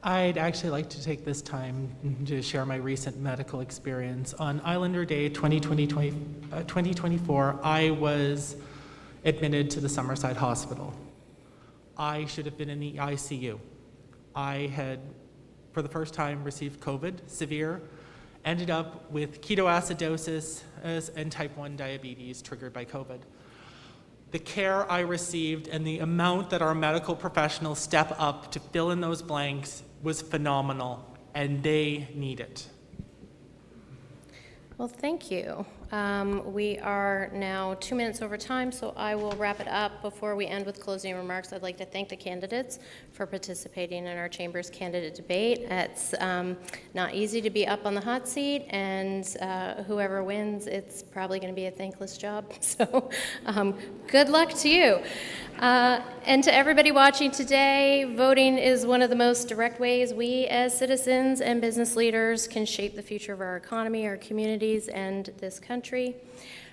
I'd actually like to take this time to share my recent medical experience. On Islander Day 2024, I was admitted to the Summerside Hospital. I should have been in the ICU. I had, for the first time, received COVID, severe, ended up with ketoacidosis and type 1 diabetes triggered by COVID. the care I received and the amount that our medical professionals step up to fill in those blanks was phenomenal, and they need it. Well, thank you. We are now 2 minutes over time, so I will wrap it up. Before we end with closing remarks, I'd like to thank the candidates for participating in our Chamber's candidate debate. It's not easy to be up on the hot seat, and whoever wins, it's probably going to be a thankless job. So good luck to you. And to everybody watching today, voting is one of the most direct ways we as citizens and business leaders can shape the future of our economy, our communities, and this country.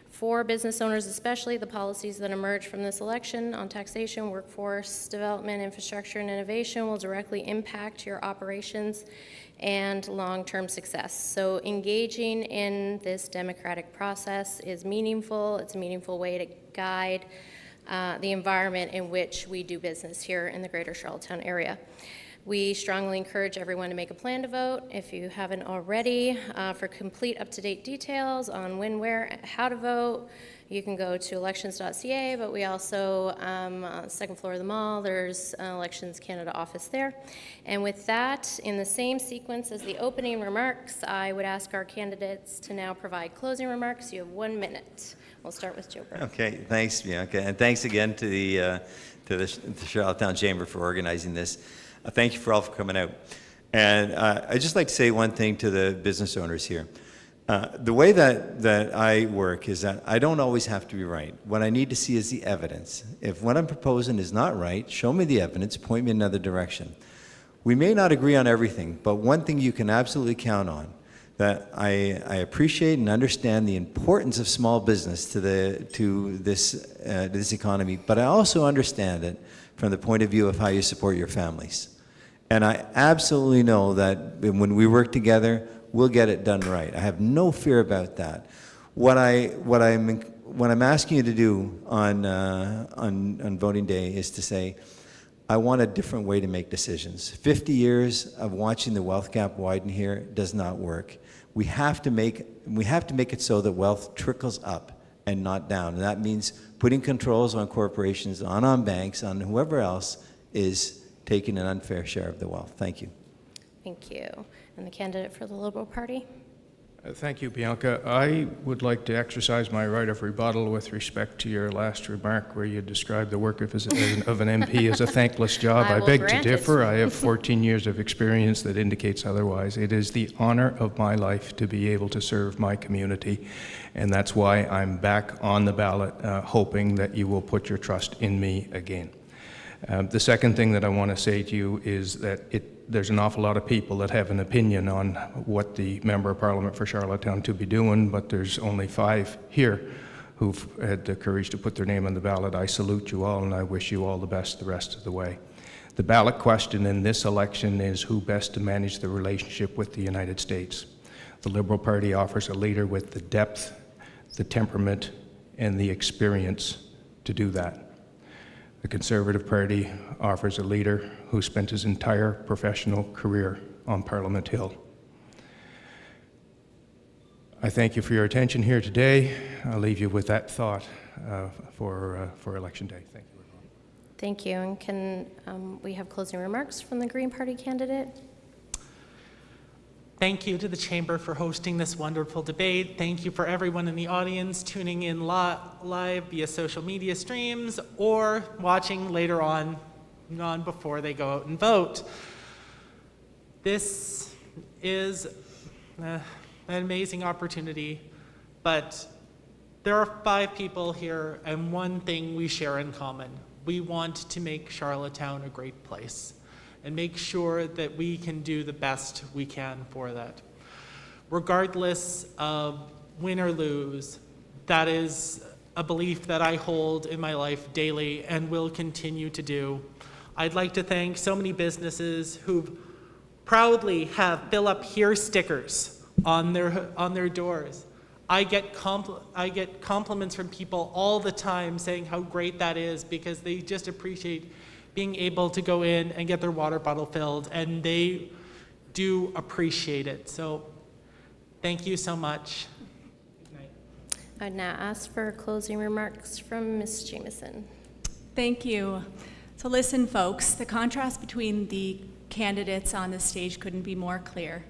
For business owners especially, the policies that emerge from this election on taxation, workforce development, infrastructure, and innovation will directly impact your operations and long-term success. So engaging in this democratic process is meaningful. It's a meaningful way to guide the environment in which we do business here in the greater Charlottetown area. We strongly encourage everyone to make a plan to vote if you haven't already. For complete up-to-date details on when, where, how to vote, you can go to elections.ca, but we also, on the second floor of the mall, there's an Elections Canada office there. And with that, in the same sequence as the opening remarks, I would ask our candidates to now provide closing remarks. You have 1 minute. We'll start with Joe Burke. Okay, thanks, Bianca, and thanks again to the Charlottetown Chamber for organizing this. Thank you for all for coming out. And I'd just like to say one thing to the business owners here. The way that I work is that I don't always have to be right. What I need to see is the evidence. If what I'm proposing is not right, show me the evidence, point me in another direction. We may not agree on everything, but one thing you can absolutely count on, that I appreciate and understand the importance of small business to this economy, but I also understand it from the point of view of how you support your families. And I absolutely know that when we work together, we'll get it done right. I have no fear about that. What I'm asking you to do on voting day is to say, I want a different way to make decisions. 50 years of watching the wealth gap widen here does not work. We have to make it so that wealth trickles up and not down. And that means putting controls on corporations, on banks, on whoever else is taking an unfair share of the wealth. Thank you. Thank you. And the candidate for the Liberal Party? Thank you, Bianca. I would like to exercise my right of rebuttal with respect to your last remark where you described the work of an MP as a thankless job. I beg to differ. I have 14 years of experience that indicates otherwise. It is the honor of my life to be able to serve my community, and that's why I'm back on the ballot, hoping that you will put your trust in me again. The second thing that I want to say to you is that there's an awful lot of people that have an opinion on what the Member of Parliament for Charlottetown to be doing, but there's only 5 here who've had the courage to put their name on the ballot. I salute you all, and I wish you all the best the rest of the way. The ballot question in this election is who best to manage the relationship with the United States. The Liberal Party offers a leader with the depth, the temperament, and the experience to do that. The Conservative Party offers a leader who spent his entire professional career on Parliament Hill. I thank you for your attention here today. I'll leave you with that thought for Election Day. Thank you, everyone. Thank you. And can we have closing remarks from the Green Party candidate? Thank you to the Chamber for hosting this wonderful debate. Thank you for everyone in the audience tuning in live via social media streams or watching later on before they go out and vote. This is an amazing opportunity, but there are 5 people here and one thing we share in common. We want to make Charlottetown a great place and make sure that we can do the best we can for that. Regardless of win or lose, that is a belief that I hold in my life daily and will continue to do. I'd like to thank so many businesses who proudly have "Fill Up Here" stickers on their doors. I get compliments from people all the time saying how great that is because they just appreciate being able to go in and get their water bottle filled, and they do appreciate it. So thank you so much. Good night. I'd now ask for closing remarks from Ms. Jamieson. Thank you. So listen, folks, the contrast between the candidates on this stage couldn't be more clear.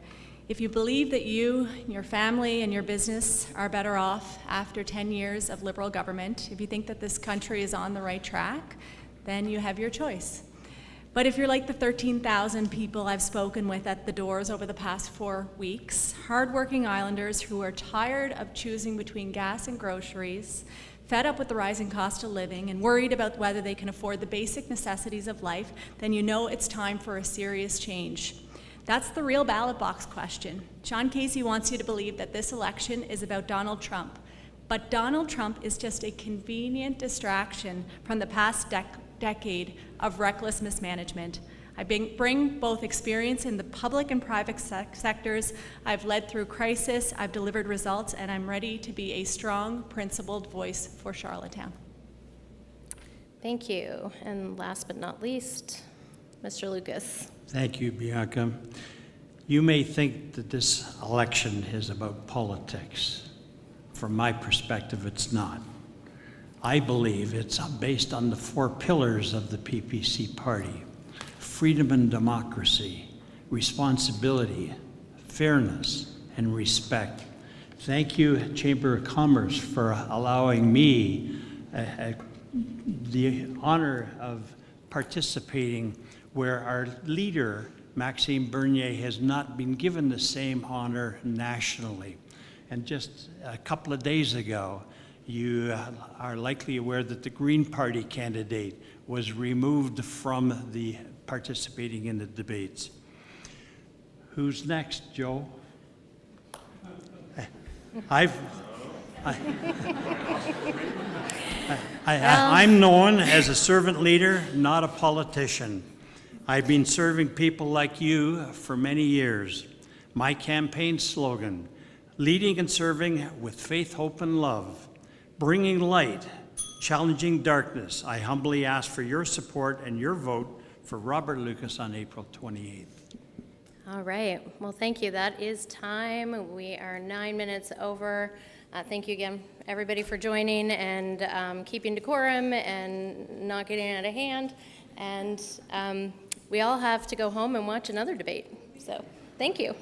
If you believe that you, your family, and your business are better off after 10 years of Liberal government, if you think that this country is on the right track, then you have your choice. But if you're like the 13,000 people I've spoken with at the doors over the past 4 weeks, hardworking Islanders who are tired of choosing between gas and groceries, fed up with the rising cost of living, and worried about whether they can afford the basic necessities of life, then you know it's time for a serious change. That's the real ballot box question. Sean Casey wants you to believe that this election is about Donald Trump. But Donald Trump is just a convenient distraction from the past decade of reckless mismanagement. I bring both experience in the public and private sectors. I've led through crisis, I've delivered results, and I'm ready to be a strong, principled voice for Charlottetown. Thank you. And last but not least, Mr. Lucas. Thank you, Bianca. You may think that this election is about politics. From my perspective, it's not. I believe it's based on the 4 pillars of the PPC party: freedom and democracy, responsibility, fairness, and respect. Thank you, Chamber of Commerce, for allowing me the honor of participating where our leader, Maxime Bernier, has not been given the same honor nationally. And just a couple of days ago, you are likely aware that the Green Party candidate was removed from the participating in the debates. Who's next, Joe? I'm known as a servant leader, not a politician. I've been serving people like you for many years. My campaign slogan: leading and serving with faith, hope, and love, bringing light, challenging darkness. I humbly ask for your support and your vote for Robert Lucas on April 28th. All right. Well, thank you. That is time. We are 9 minutes over. Thank you again, everybody, for joining and keeping decorum and not getting out of hand. And we all have to go home and watch another debate. So thank you.